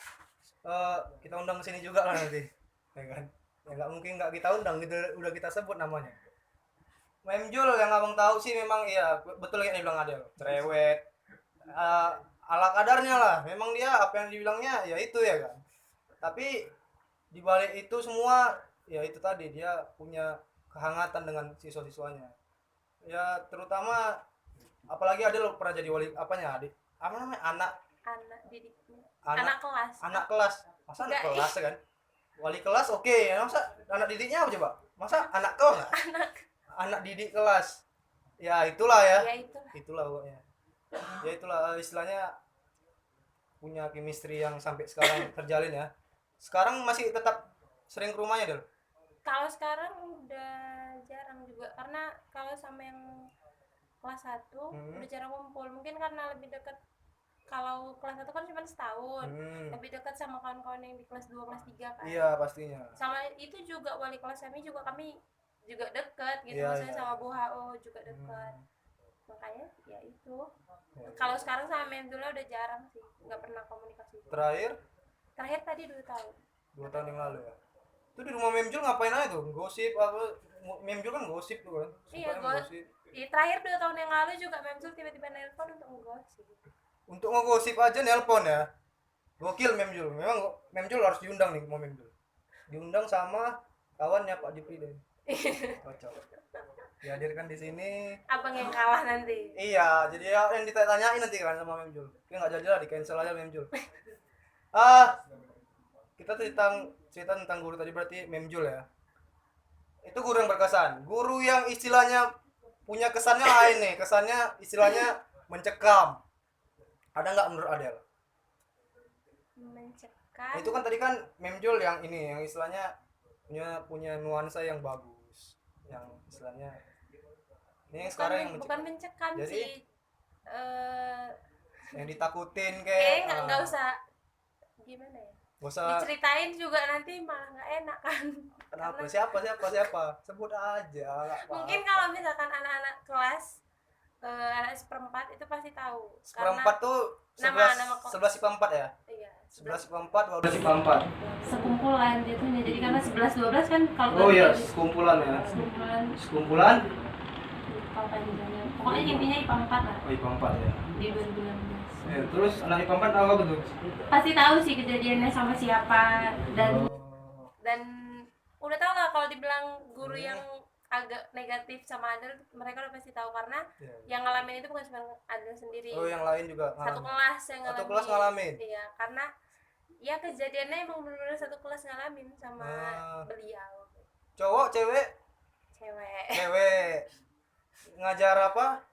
kita undang ke sini juga lah nanti. Ya kan? Ya nggak mungkin nggak kita undang, gitu udah kita sebut namanya. Memjul yang abang tahu sih memang iya betul yang dibilang Adel. Cerewet. Eh, ala kadarnya lah. Memang dia apa yang dibilangnya ya itu ya kan. Tapi di balik itu semua ya itu tadi dia punya kehangatan dengan siswa-siswanya. Ya terutama apalagi ada lo pernah jadi wali apanya adik apa namanya Anak didiknya, anak anak kelas. masa anak Enggak, kelas kan wali kelas oke. Masa anak didiknya apa coba masa anak kelas anak anak didik kelas ya itulah ya ya itulah. itulah pokoknya ya itulah istilahnya punya chemistry yang sampai sekarang terjalin ya. Sekarang masih tetap sering ke rumahnya Del. Kalau sekarang udah jarang juga, karena kalau sama yang kelas 1 udah jarang kumpul, mungkin karena lebih dekat. Kalau kelas 1 kan cuma setahun, lebih dekat sama kawan-kawan yang di kelas 2 kelas 3 kan. Iya pastinya. Sama itu juga wali kelas kami juga dekat gitu, Iya, maksudnya iya. sama Bu HO juga dekat. Makanya ya itu. Kalau sekarang sama Memjulnya udah jarang sih, nggak pernah komunikasi. Terakhir Tadi 2 tahun. 2 tahun yang lalu ya. Itu di rumah Memjul ngapain aja tuh? Gosip apa? Memjul kan gosip tuh kan. Iya, Sukanya gosip. terakhir 2 tahun yang lalu juga Memjul tiba-tiba nelpon untuk ngegosip. Untuk ngegosip aja nelpon ya. Gokil Memjul. Memang Memjul harus diundang nih mau Memjul. Diundang sama kawannya Pak Jupri deh. Cocok. Dihadirkan di sini. Abang yang kalah nanti. Iya, jadi ya yang ditanyain nanti kan sama Memjul. Oke nggak jadi lah, di cancel aja Memjul. Kita cerita tentang guru tadi berarti Memjul ya. Itu guru yang berkesan. Guru yang istilahnya punya kesannya lain nih. Kesannya istilahnya mencekam. Ada nggak menurut Adel? Mencekam. Itu kan tadi kan Memjul yang ini yang istilahnya punya nuansa yang bagus. Yang istilahnya ini yang sekarang yang bukan mencekam jadi, sih. yang ditakutin Kayaknya nggak usah gimana ya. Nggak usah. Diceritain juga nanti malah nggak enak kan. Kenapa? Karena Siapa? Sebut aja. mungkin kalau misalkan anak-anak kelas anak seperempat itu pasti tahu. Seperempat tuh nama 11 IPA 4 ya? Iya. 11 IPA 4, 12 IPA 4. Sekumpulan jatuhnya. Jadi karena 11-12 kan kalau Oh iya, sekumpulan ya. Sekumpulan. Apa namanya? Pokoknya intinya IPA 4 lah. Oh IPA 4 ya. Di 2016. Terus anak IPA 4 tahu apa tuh? Pasti tahu sih kejadiannya sama siapa dan udah tahu lah kalau dibilang guru yang agak negatif sama Adel, mereka udah pasti tahu karena yang ngalamin itu bukan cuma Adel sendiri. Oh yang lain juga satu kelas yang ngalamin. Satu kelas ngalamin. Iya, karena ya kejadiannya emang benar-benar satu kelas ngalamin sama beliau. Cowok, cewek? Cewek. Ngajar apa?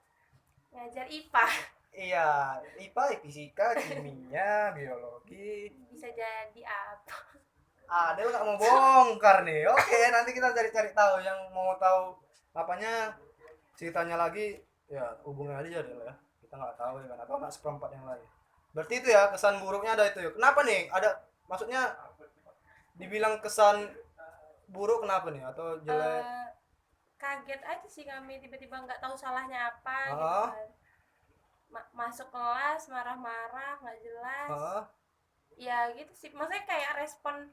Ngajar IPA. Iya, IPA, fisika, kimia, biologi. Bisa jadi apa? Adel nggak mau bongkar nih. Oke, nanti kita cari tahu yang mau tahu apanya ceritanya lagi ya hubungin aja Adel ya. Kita nggak tahu ya kan apa anak seperempat yang lain. Berarti itu ya kesan buruknya ada itu ya. Kenapa nih? Ada maksudnya dibilang kesan buruk kenapa nih atau jelek? Kaget aja sih kami tiba-tiba nggak tahu salahnya apa gitu kan. Masuk kelas marah-marah nggak jelas. Ya gitu sih. Maksudnya kayak respon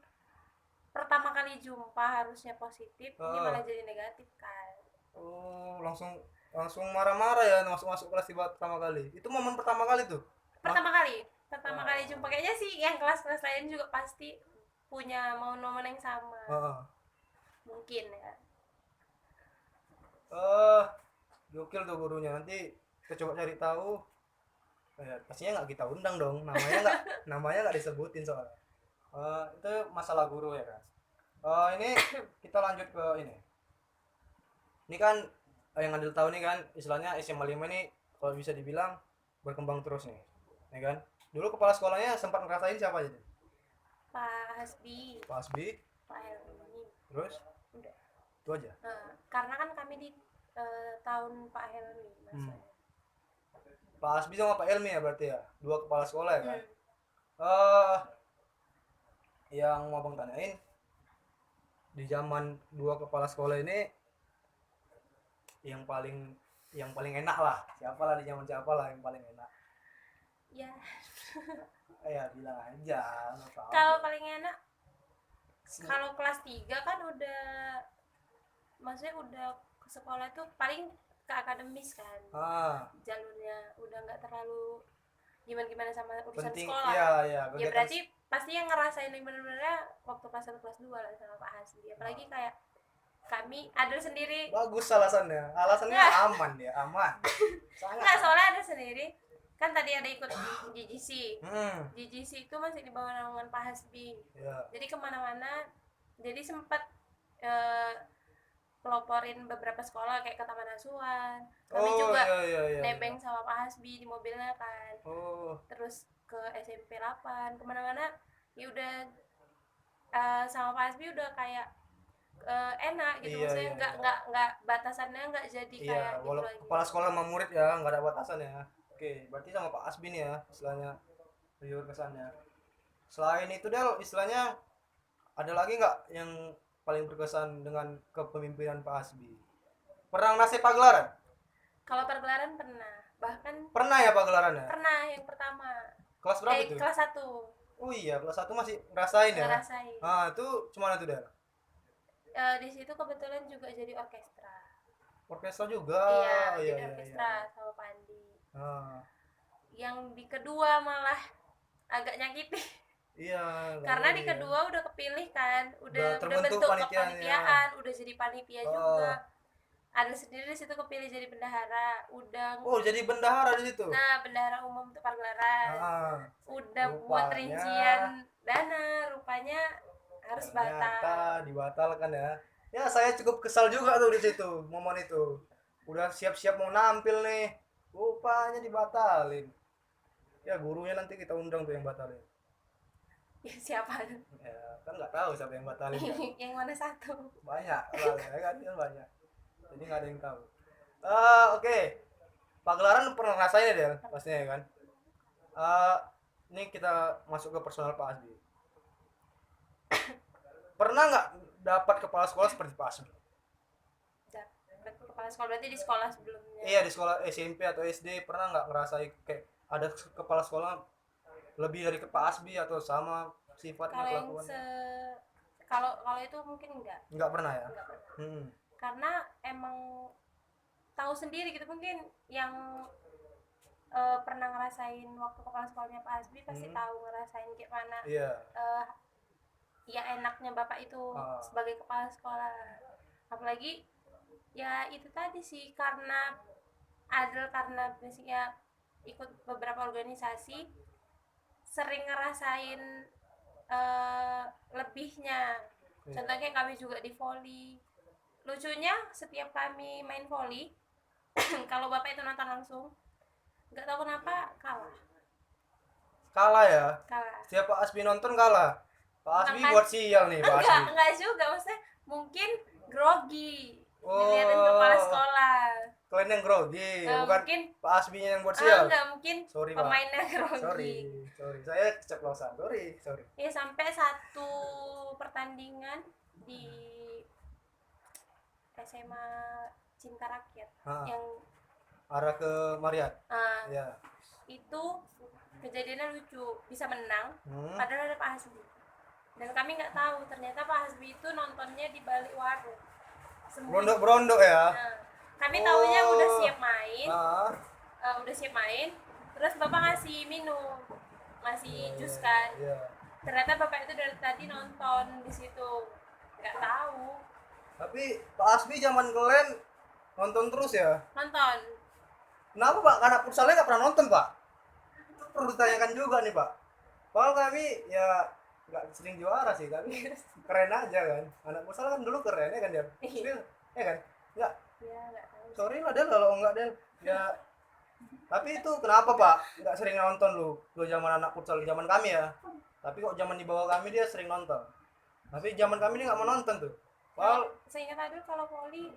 pertama kali jumpa harusnya positif, ini malah jadi negatif kan. Oh, langsung marah-marah ya masuk kelas tiba pertama kali. Itu momen pertama kali tuh. Pertama kali jumpa kayaknya sih yang kelas-kelas lain juga pasti punya momen-momen yang sama. Mungkin ya. Gokil tuh gurunya. Nanti kita coba cari tahu Ya, pastinya nggak kita undang dong, namanya nggak disebutin soalnya. Itu masalah guru ya kan. Ini kita lanjut ke ini kan yang Adil tahu nih kan, istilahnya SMA 5 ini kalau bisa dibilang berkembang terus nih ya kan. Dulu kepala sekolahnya sempat ngerasain siapa aja tuh? Pak Hasbi, Pak Asbi, Pak Helmi, terus udah. itu aja. Karena kan kami di tahun Pak Helmi masuknya. Pak Asbi sama Pak Elmi ya berarti ya, dua kepala sekolah ya kan. Yang mau abang tanyain, di zaman dua kepala sekolah ini yang paling enak lah, siapa lah di zaman siapa lah yang paling enak? Ya, Ya bilang aja, nggak apa-apa. kalau paling enak kalau kelas 3 kan udah, maksudnya udah ke sekolah tuh paling ke akademis kan. Jalurnya udah nggak terlalu gimana sama urusan penting sekolah. iya Ya kegiatan berarti pasti yang ngerasain yang bener-benernya waktu kelas 1 kelas 2 lah sama Pak Hasbi. Apalagi kayak kami ada sendiri. bagus alasannya Nah. aman ya, aman sangat Nggak, aman. soalnya ada sendiri kan tadi ada ikut GGC. Hmm, GGC itu masih di bawah naungan Pak Hasbi. ya. Jadi kemana-mana, jadi sempat peloporin beberapa sekolah kayak ke Taman Asuhan. Kami juga iya. nebeng sama Pak Hasbi di mobilnya kan. Terus ke SMP 8, kemana-mana ya udah sama Pak Hasbi udah kayak enak gitu. Maksudnya nggak batasannya nggak jadi kayak gitu walau lagi. kepala sekolah sama murid ya nggak ada batasan ya. Oke, berarti sama Pak Asbi nih ya istilahnya beliau kesannya. Selain itu Del, istilahnya ada lagi nggak yang paling berkesan dengan kepemimpinan Pak Asbi? Pernah ngasih pagelaran? Kalau pergelaran pernah, bahkan Pernah ya pagelarannya? pernah yang pertama Kelas berapa itu? kelas 1 Oh iya, kelas 1 masih ngerasain ya? ngerasain. Itu cuma itu Del? Di situ kebetulan juga jadi orkestra. Orkestra juga? Jadi orkestra sama Pandi. Ah, Yang di kedua malah agak nyakiti. iya. Karena di kedua udah kepilih kan, udah terbentuk bentuk panitianya. kepanitiaan, udah jadi panitia juga. Ada sendiri di situ kepilih jadi bendahara, udah. Oh, jadi bendahara di situ. Nah, bendahara umum untuk pagelaran. Udah buat rupanya. rincian dana, rupanya harus batal. Ternyata dibatalkan ya. Ya, saya cukup kesal juga tuh di situ, momen itu. Udah siap-siap mau nampil nih, rupanya dibatalin. Ya, gurunya nanti kita undang tuh yang batalin. Ya, siapa? Ya, kan nggak tahu siapa yang batalin kan. Yang mana satu? Banyak ya kan, banyak. Jadi nggak ada yang tahu. Oke. Pagelaran pernah ngerasain ya Del, pastinya ya kan. Ini kita masuk ke personal Pak Asbi. Pernah nggak dapat kepala sekolah seperti Pak Asbi? Dapat kepala sekolah berarti di sekolah sebelumnya. Iya, di sekolah SMP atau SD pernah nggak ngerasain kayak ada kepala sekolah lebih dari Pak Asbi atau sama sifatnya Kalau yang kelakuannya? kalau itu mungkin Nggak pernah ya? enggak pernah. Karena emang tahu sendiri gitu, mungkin yang pernah ngerasain waktu kepala sekolahnya Pak Asbi pasti tahu ngerasain kayak mana. Iya. Ya enaknya bapak itu sebagai kepala sekolah. Apalagi ya itu tadi sih, karena basicnya ikut beberapa organisasi, sering ngerasain lebihnya. Contohnya kami juga di volley. Lucunya setiap kami main volley kalau bapak itu nonton langsung, nggak tahu kenapa Kalah ya? kalah. Setiap Pak Asbi nonton kalah. Pak Asbi Bahkan- buat sial nih Pak Asbi. enggak juga, maksudnya mungkin grogi dilihatin kepala sekolah. Kalian yang grogi, bukan Mungkin Pak Asbinya yang buat sial. enggak, mungkin Sorry Pak. pemainnya grogi. Sorry. Saya keceplosan. Sorry. Ya sampai satu pertandingan di SMA Cinta Rakyat yang arah ke Mariat. Ya. itu kejadiannya lucu, bisa menang padahal ada Pak Hasbi, dan kami nggak tahu ternyata Pak Hasbi itu nontonnya di balik warung sembunyi. Berondok ya. Nah, kami taunya udah siap main, terus bapak ngasih minum, ngasih jus kan. Ternyata bapak itu dari tadi nonton di situ, nggak tahu. Tapi Pak Asbi zaman kalian nonton terus ya? Nonton. Kenapa Pak? Karena futsalnya nggak pernah nonton Pak? perlu ditanyakan juga nih Pak. Padahal kami ya nggak sering juara sih, tapi keren aja kan. Anak futsal kan dulu keren ya kan Del? Iya. Ya kan? Nggak, Ya nggak tahu. sorry lah Del kalau nggak Del. Ya, tapi itu kenapa Pak? Nggak sering nonton lu? Lu zaman anak futsal zaman kami ya. Tapi kok zaman di bawah kami dia sering nonton. Tapi zaman kami dia nggak mau nonton tuh. Padahal Seingat Adul kalau voli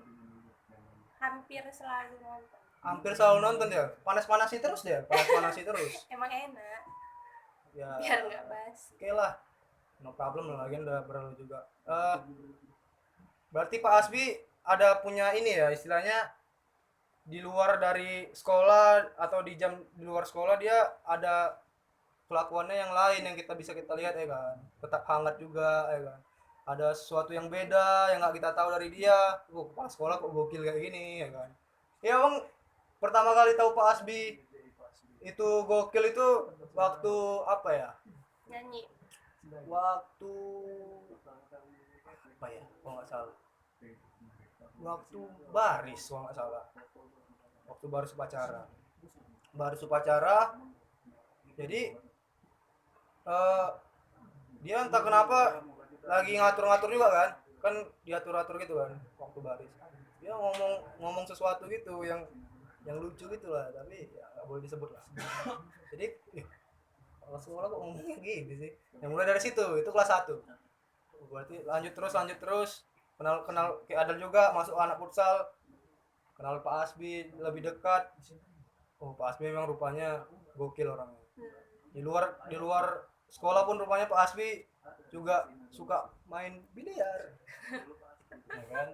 hampir selalu nonton. hampir selalu nonton dia. Panas-panasi terus dia, panas-panasi terus. Emang enak, Ya, biar nggak basi. oke lah. No problem lah, lagi udah berlalu juga. Berarti Pak Asbi ada punya ini ya, istilahnya di luar dari sekolah atau di luar sekolah dia ada kelakuannya yang lain yang kita lihat ya kan, tetap hangat juga ya kan, ada sesuatu yang beda yang nggak kita tahu dari dia. Kepala sekolah kok gokil kayak gini ya kan. Ya bang, pertama kali tahu Pak Asbi itu gokil itu waktu apa ya, Nyanyi. waktu apa ya kalau nggak salah, waktu baris kalau nggak salah, waktu baris upacara. Jadi dia entah kenapa lagi ngatur-ngatur juga kan diatur-atur gitu kan waktu baris. Dia ngomong sesuatu gitu yang lucu gitu lah, tapi ya nggak boleh disebut lah. Jadi kalau sekolah kok ngomongnya gitu sih. Yang mulai dari situ, itu kelas 1. Berarti lanjut terus kenal kayak Adel juga, masuk anak futsal, kenal Pak Asbi lebih dekat. Oh, Pak Asbi memang rupanya gokil orangnya. Di luar sekolah pun rupanya Pak Asbi juga suka main biliar. Ya kan?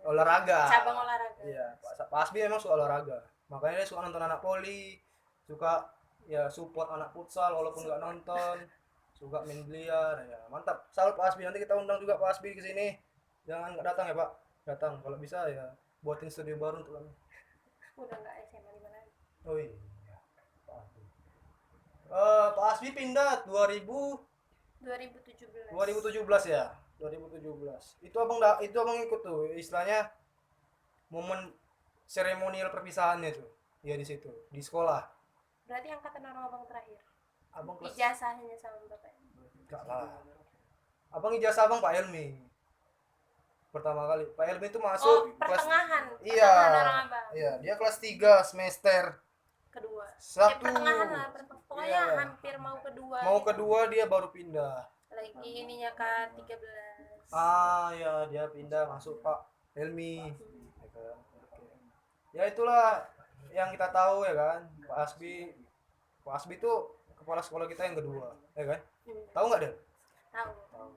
Olahraga. Cabang olahraga. Iya, Pak Asbi memang suka olahraga. Makanya dia suka nonton anak poli, suka ya support anak futsal walaupun nggak nonton, suka main biliar. Ya, mantap. Salut Pak Asbi, nanti kita undang juga Pak Asbi ke sini. Jangan nggak datang ya, Pak. Datang kalau bisa ya buatin studio baru untuk kami. Udah nggak SMA 5 lagi. Oh iya. Pak Asbi. Pak Asbi pindah 2017. 2017 ya. 2017. Itu abang ikut tuh istilahnya momen seremonial perpisahannya tuh. Ya di situ, di sekolah. Berarti angkatan orang abang terakhir. Abang kelas Ijazahnya sama bapak. enggak lah. Abang ijazah abang Pak Helmi. Pertama kali. Pak Helmi itu masuk Oh, pertengahan. Iya. Pertengahan orang abang. Iya, dia kelas 3 semester Kedua. Satu. Pertengahan lah. Pokoknya Iya. hampir mau kedua. mau gitu. kedua dia baru pindah. Lagi ininya K13. Ya dia pindah masuk Pak Helmi. Ya kan? Oke. Ya itulah yang kita tahu ya kan. Pak Asbi itu kepala sekolah kita yang kedua, ya kan? Tahu nggak deh? Tahu. Tahu.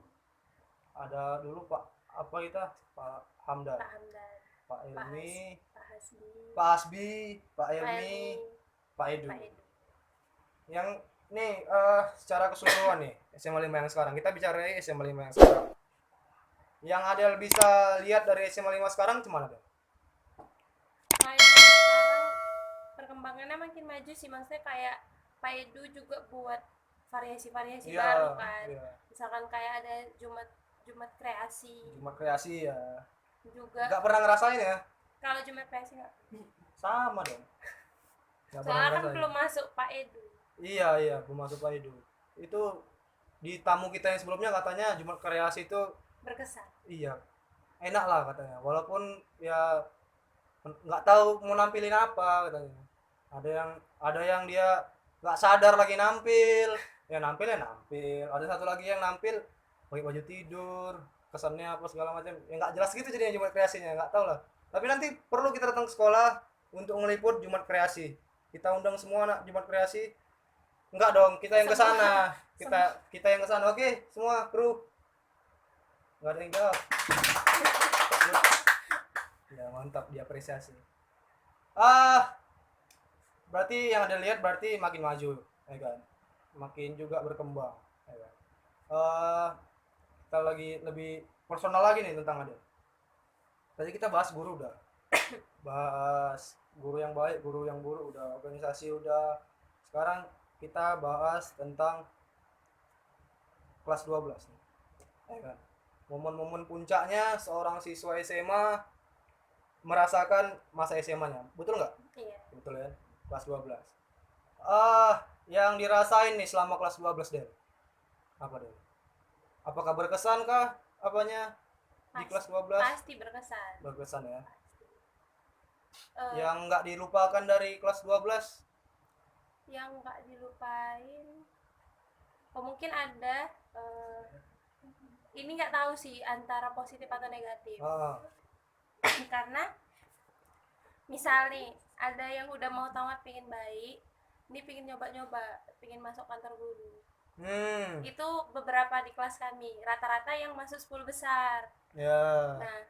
Ada dulu Pak apa kita? Pak Hamdan, Pak Hamdan. Pak Helmi, Pak Hasbi. Pak Asbi, Pak Helmi, Pak Edu. Pak Edu. Yang nih secara keseluruhan nih SMA 5 yang sekarang, kita bicara SMA 5 yang sekarang. Yang Adel bisa lihat dari SMA 5 sekarang cuma ada. Kalau yang sekarang perkembangannya makin maju sih, maksudnya kayak Pak Edu juga buat variasi-variasi Iya, baru kan. iya. Misalkan kayak ada Jumat kreasi Cuma kreasi ya. juga. Nggak pernah ngerasain ya? Kalau Jumat kreasi nggak. Sama dong. Nggak pernah Soalnya kan ngerasain. belum masuk Pak Edu. Iya, belum masuk Pak Edu. Itu di tamu kita yang sebelumnya katanya Jumat kreasi itu Berkesan. iya enak lah katanya. Walaupun ya nggak tahu mau nampilin apa katanya. Ada yang dia nggak sadar lagi nampil. Ya nampil. Ada satu lagi yang nampil pakai baju tidur, kesannya apa segala macam. Ya nggak jelas gitu jadinya Jumat kreasinya, nggak tahu lah. Tapi nanti perlu kita datang ke sekolah untuk ngeliput Jumat kreasi. Kita undang semua anak Jumat kreasi. Enggak dong, kita yang ke sana. Kita yang ke sana. Oke, semua kru. Enggak ada yang jawab. Ya, mantap diapresiasi. Berarti yang ada lihat berarti makin maju, ya kan? Makin juga berkembang, ya kan? Kita lagi lebih personal lagi nih tentang Adel. Tadi kita bahas guru udah. Bahas guru yang baik, guru yang buruk udah, organisasi udah. Sekarang kita bahas tentang kelas 12 nih. Ya kan? Momen-momen puncaknya seorang siswa SMA merasakan masa SMA-nya. Betul nggak? Iya. Betul ya. Kelas 12. Yang dirasain nih selama kelas 12 Del. Apa Del? Apakah berkesan kah apanya di kelas 12? Pasti berkesan. Berkesan ya. Eh, Yang nggak dilupakan dari kelas 12? yang nggak dilupain, mungkin ada ini nggak tahu sih antara positif atau negatif. Ah, Karena misal nih ada yang udah mau tamat pengen baik, ini pengen nyoba-nyoba pengen masuk kantor guru. Itu beberapa di kelas kami, rata-rata yang masuk 10 besar. ya. Nah,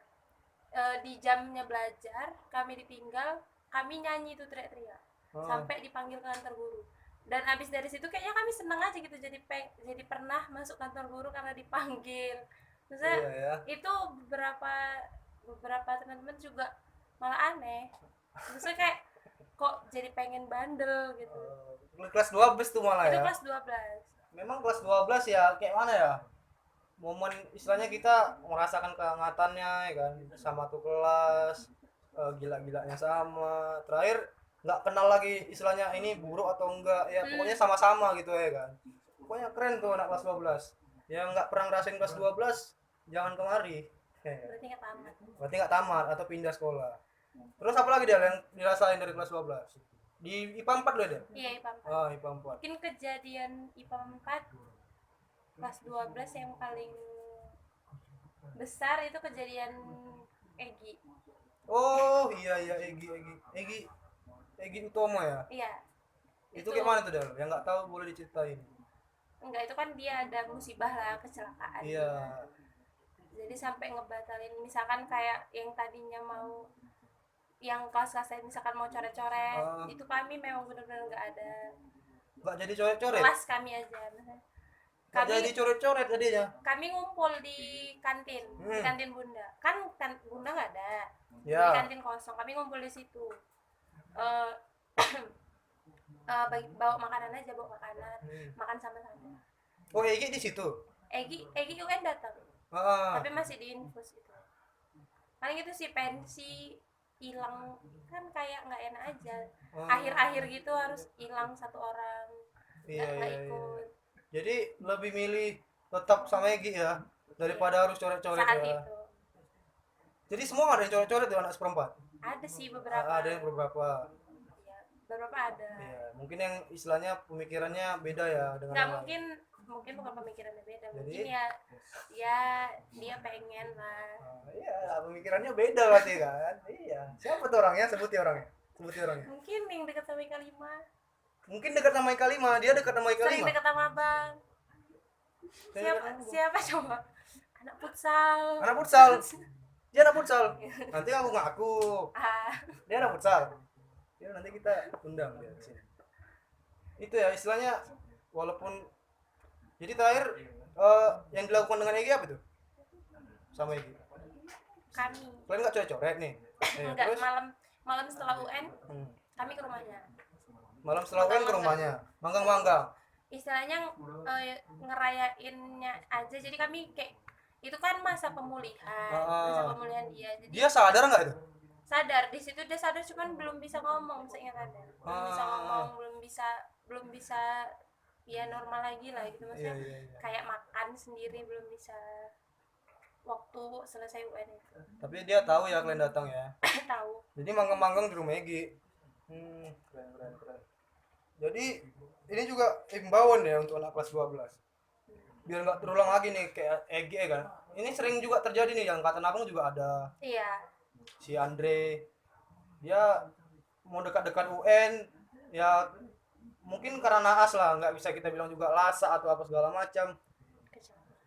di jamnya belajar kami ditinggal, kami nyanyi tuh teriak-teriak sampai dipanggil ke kantor guru. Dan abis dari situ kayaknya kami seneng aja gitu, jadi pernah masuk kantor guru karena dipanggil. Maksudnya Iya ya. itu beberapa teman-teman juga malah aneh. Maksudnya kayak kok jadi pengen bandel gitu. Kelas 12 tuh malah Itu ya. kelas 12. Memang kelas 12 ya kayak mana ya? Momen istilahnya kita merasakan kehangatannya ya kan, sama tuh kelas, gila-gilanya sama. Terakhir nggak kenal lagi istilahnya ini buruk atau enggak ya, pokoknya sama-sama gitu ya kan. Pokoknya keren tuh anak kelas 12. Yang nggak pernah ngerasain kelas 12 jangan kemari. Berarti nggak tamat. Berarti nggak tamat atau pindah sekolah. Terus apa lagi dia yang dirasain dari kelas 12? Di IPA 4 loh dia? Iya, IPA 4. IPA 4. Mungkin kejadian IPA 4 kelas 12 yang paling besar itu kejadian Egi. Oh iya Egi Utomo ya. Iya. Itu gimana tuh Del? Yang nggak tahu boleh diceritain. Enggak, itu kan dia ada musibah lah, kecelakaan. Iya. Jadi sampai ngebatalin, misalkan kayak yang tadinya mau yang kelas-kelas lain misalkan mau coret-coret, itu kami memang benar-benar nggak ada. Nggak jadi coret-coret? Kelas kami aja. Nggak jadi coret-coret tadinya? Kami ngumpul di kantin, di kantin Bunda. Kan Bunda nggak ada. Ya. Di kantin kosong, kami ngumpul di situ. Bawa makanan aja, makan sama-sama. Oh Egi di situ? Egi UN datang, tapi masih di infus itu. Paling itu sih pensi hilang, kan kayak nggak enak aja. Akhir-akhir gitu harus hilang satu orang, nggak ikut. Jadi lebih milih tetap sama Egi ya daripada harus coret-coret saat ya. itu. Jadi semua nggak ada yang coret-coret tuh anak seperempat? Ada sih beberapa. Ada yang beberapa. Ya, beberapa ada. Iya, mungkin yang istilahnya pemikirannya beda ya dengan Nggak, yang mungkin bukan pemikirannya beda. Jadi? Mungkin ya dia pengen lah. Iya, pemikirannya beda berarti kan. Iya. Siapa tuh orangnya? Sebutin orangnya. Mungkin yang dekat sama Ika 5. Mungkin dekat sama Ika 5, dia dekat sama Ika 5. Sering dekat sama abang. Siapa coba? Anak futsal. Dia anak futsal. Nanti aku ngaku. Dia anak futsal. Ya nanti kita undang dia sini. Itu ya istilahnya, walaupun jadi terakhir yang dilakukan dengan Egi apa tuh? Sama Egi. Kami. Kalian nggak coret-coret nih? Enggak, malam setelah UN kami ke rumahnya. Malam setelah UN ke rumahnya. Manggang-manggang. Istilahnya ngerayainnya aja. Jadi kami kayak itu kan masa pemulihan dia. Jadi Dia sadar nggak itu? sadar, di situ dia sadar, cuman belum bisa ngomong seingatannya. Belum bisa ya normal lagi lah gitu, maksudnya. Iya. Kayak makan sendiri belum bisa waktu selesai UN itu. Tapi dia tahu ya kalian datang ya. Tahu. Jadi manggang-manggang di rumah Egi. Keren. Jadi ini juga imbauan ya untuk anak kelas 12. Biar nggak terulang lagi nih kayak Egi ya kan. Ini sering juga terjadi nih, yang angkatan abang juga ada. Iya. Si Andre, dia mau dekat-dekat UN ya, mungkin karena naas lah, nggak bisa kita bilang juga lasa atau apa segala macam.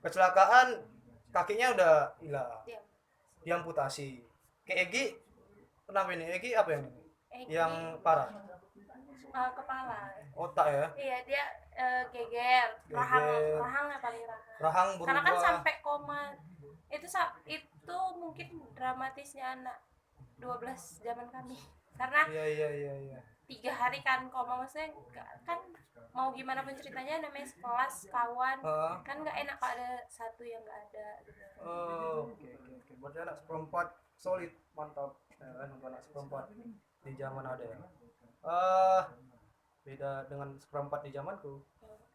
Kecelakaan, kakinya udah hilang, diamputasi. Kayak Egi, kenapa ini? Egi apa yang ini? Yang parah? Kepala. Otak ya? Iya, dia geger. Rahangnya paling Rahang berubah. Karena kan sampai koma. Itu mungkin dramatisnya anak 12 zaman kami. Karena Iya. 3 hari kan koma, maksudnya kan mau gimana pun ceritanya namanya sekelas kawan, kan nggak enak kalau ada satu yang nggak ada gitu. Oke. Berarti anak seperempat solid, mantap. Ya kan, untuk anak seperempat di zaman ada ya. Beda dengan seperempat di zamanku.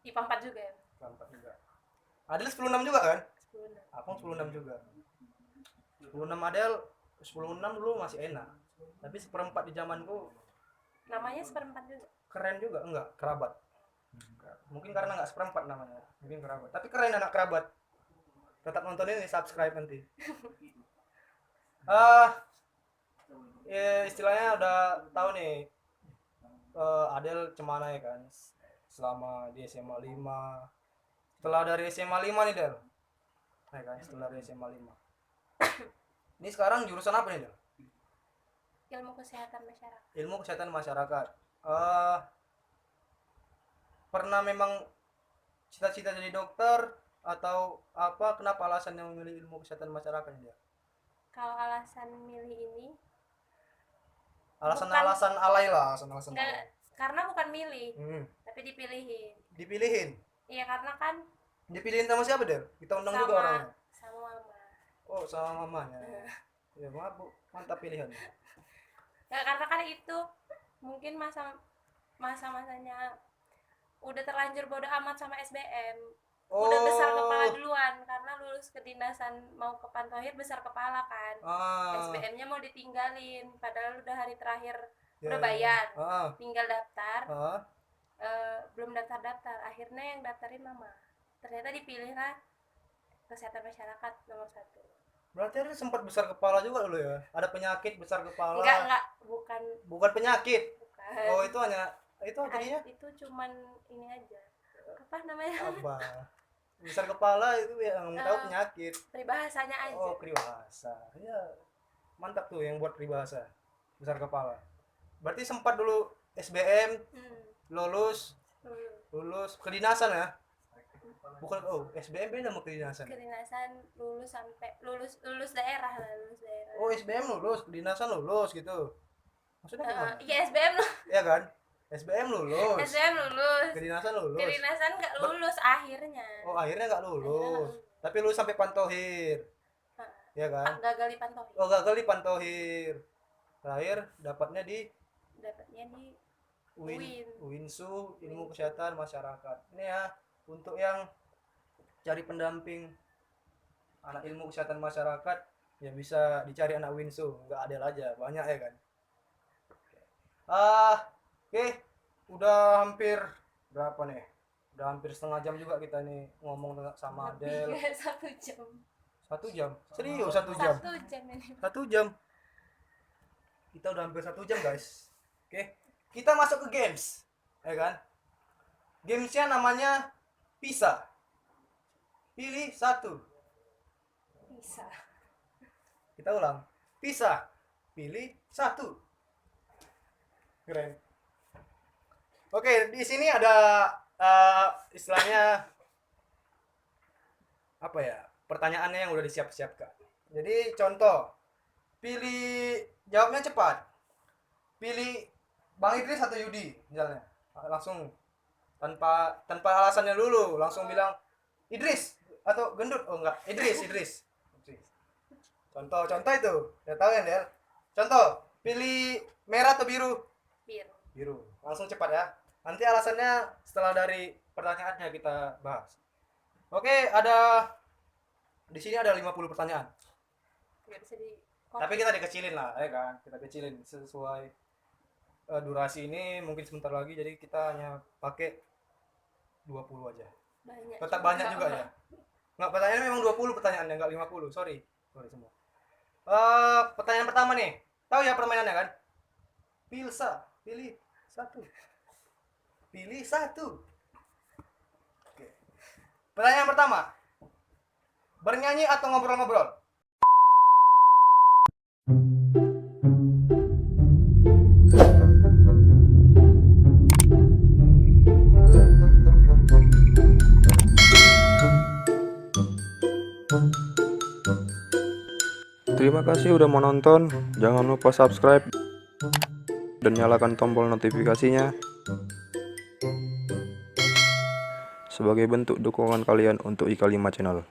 IPA 4 juga ya? Seperempat juga. Adel 10/6 juga kan? 10. Aku 10/6 juga. 10/6 Adel, 10/6 dulu masih enak. Tapi seperempat di zamanku Namanya seperempat juga. keren juga, enggak, kerabat. Mungkin karena enggak seperempat namanya. Mungkin kerabat. Tapi keren anak kerabat. Tetap nonton ini, subscribe nanti. Ya, istilahnya udah tahu nih Adel cemana ya kan selama di SMA 5. Setelah dari SMA 5 nih Del. Ya kan, setelah dari SMA 5. Ini sekarang jurusan apa nih Del? Ilmu kesehatan masyarakat. Ilmu kesehatan masyarakat. Pernah memang cita-cita jadi dokter atau apa? Kenapa alasan yang memilih ilmu kesehatan masyarakat ini Del? Kalau alasan milih ini Alasan-alasan alay lah, alasan-alasan enggak, alay. karena bukan milih, Hmm. tapi dipilihin. Dipilihin. Iya, karena kan Dipilihin sama siapa Del? Kita undang juga orangnya. sama mama. Oh, sama mamanya. Ya, maaf Bu, mantap pilihan. Ya, karena kan itu mungkin masa-masanya udah terlanjur bodo amat sama SBM. Udah besar kepala duluan karena lulus kedinasan mau ke Pantohir besar kepala kan. SBM-nya mau ditinggalin padahal udah hari terakhir udah bayar. Tinggal daftar. Belum daftar. Akhirnya yang daftarin mama. Ternyata dipilihlah kesehatan masyarakat nomor 1. Berarti Adel sempat besar kepala juga dulu ya? Ada penyakit besar kepala? Enggak, Bukan penyakit. bukan. Oh, itu hanya itu artinya Itu cuman ini aja. Apa namanya? apa? Besar kepala itu yang tahu penyakit. Peribahasanya aja. Oh, peribahasa. Ya, mantap tuh yang buat peribahasa. Besar kepala. Berarti sempat dulu SBM, lulus kedinasan ya? Bukan, SBM beda sama kedinasan. Kedinasan lulus sampai lulus daerah lah, lulus daerah. Oh, SBM lulus, kedinasan lulus gitu. Maksudnya gimana? Iya, SBM Iya kan? SBM lulus. SBM lulus. Kedinasan lulus. Kedinasan nggak lulus akhirnya. Oh, akhirnya nggak lulus. Tapi lulus sampai Pantohir. Ya kan? Gagal di Pantohir. Oh, gagal di Pantohir. Terakhir dapatnya di Winsu, ilmu kesehatan masyarakat. Ini ya untuk yang cari pendamping anak ilmu kesehatan masyarakat ya bisa dicari anak Winsu, nggak Adel aja, banyak ya kan. Oke. Udah hampir berapa nih? Udah hampir setengah jam juga kita nih ngomong sama Adel. 1 jam. 1 jam? Serius 1 jam? 1 jam ini. 1 jam. Kita udah hampir 1 jam guys. Oke. Kita masuk ke games. Ya kan? Gamesnya namanya Pisah. Pilih 1. Bisa. Kita ulang. Pisah. Pilih 1. Keren. Oke, di sini ada istilahnya apa ya? Pertanyaannya yang udah disiap-siapkan. Jadi contoh, jawabnya cepat. Pilih Bang Idris atau Yudi misalnya. Langsung tanpa alasannya dulu, langsung bilang Idris atau Gendut. Oh enggak, Idris. Contoh itu. Udah tahu ya, Del? Contoh, pilih merah atau biru? Biru. Langsung cepat ya. Nanti alasannya setelah dari pertanyaannya kita bahas. Oke, di sini ada 50 pertanyaan. Tapi kita dikecilin lah, ya kan? Kita kecilin sesuai durasi ini mungkin sebentar lagi, jadi kita hanya pakai 20 aja. Tetap banyak juga ya. Enggak, pertanyaannya memang 20 pertanyaannya, enggak 50. Sorry semua. Pertanyaan pertama nih. Tahu ya permainannya kan? Pilih 1. Pilih 1. Oke. Pertanyaan pertama. Bernyanyi atau ngobrol-ngobrol? Terima kasih udah menonton. Jangan lupa subscribe dan nyalakan tombol notifikasinya sebagai bentuk dukungan kalian untuk Ika 5 Channel.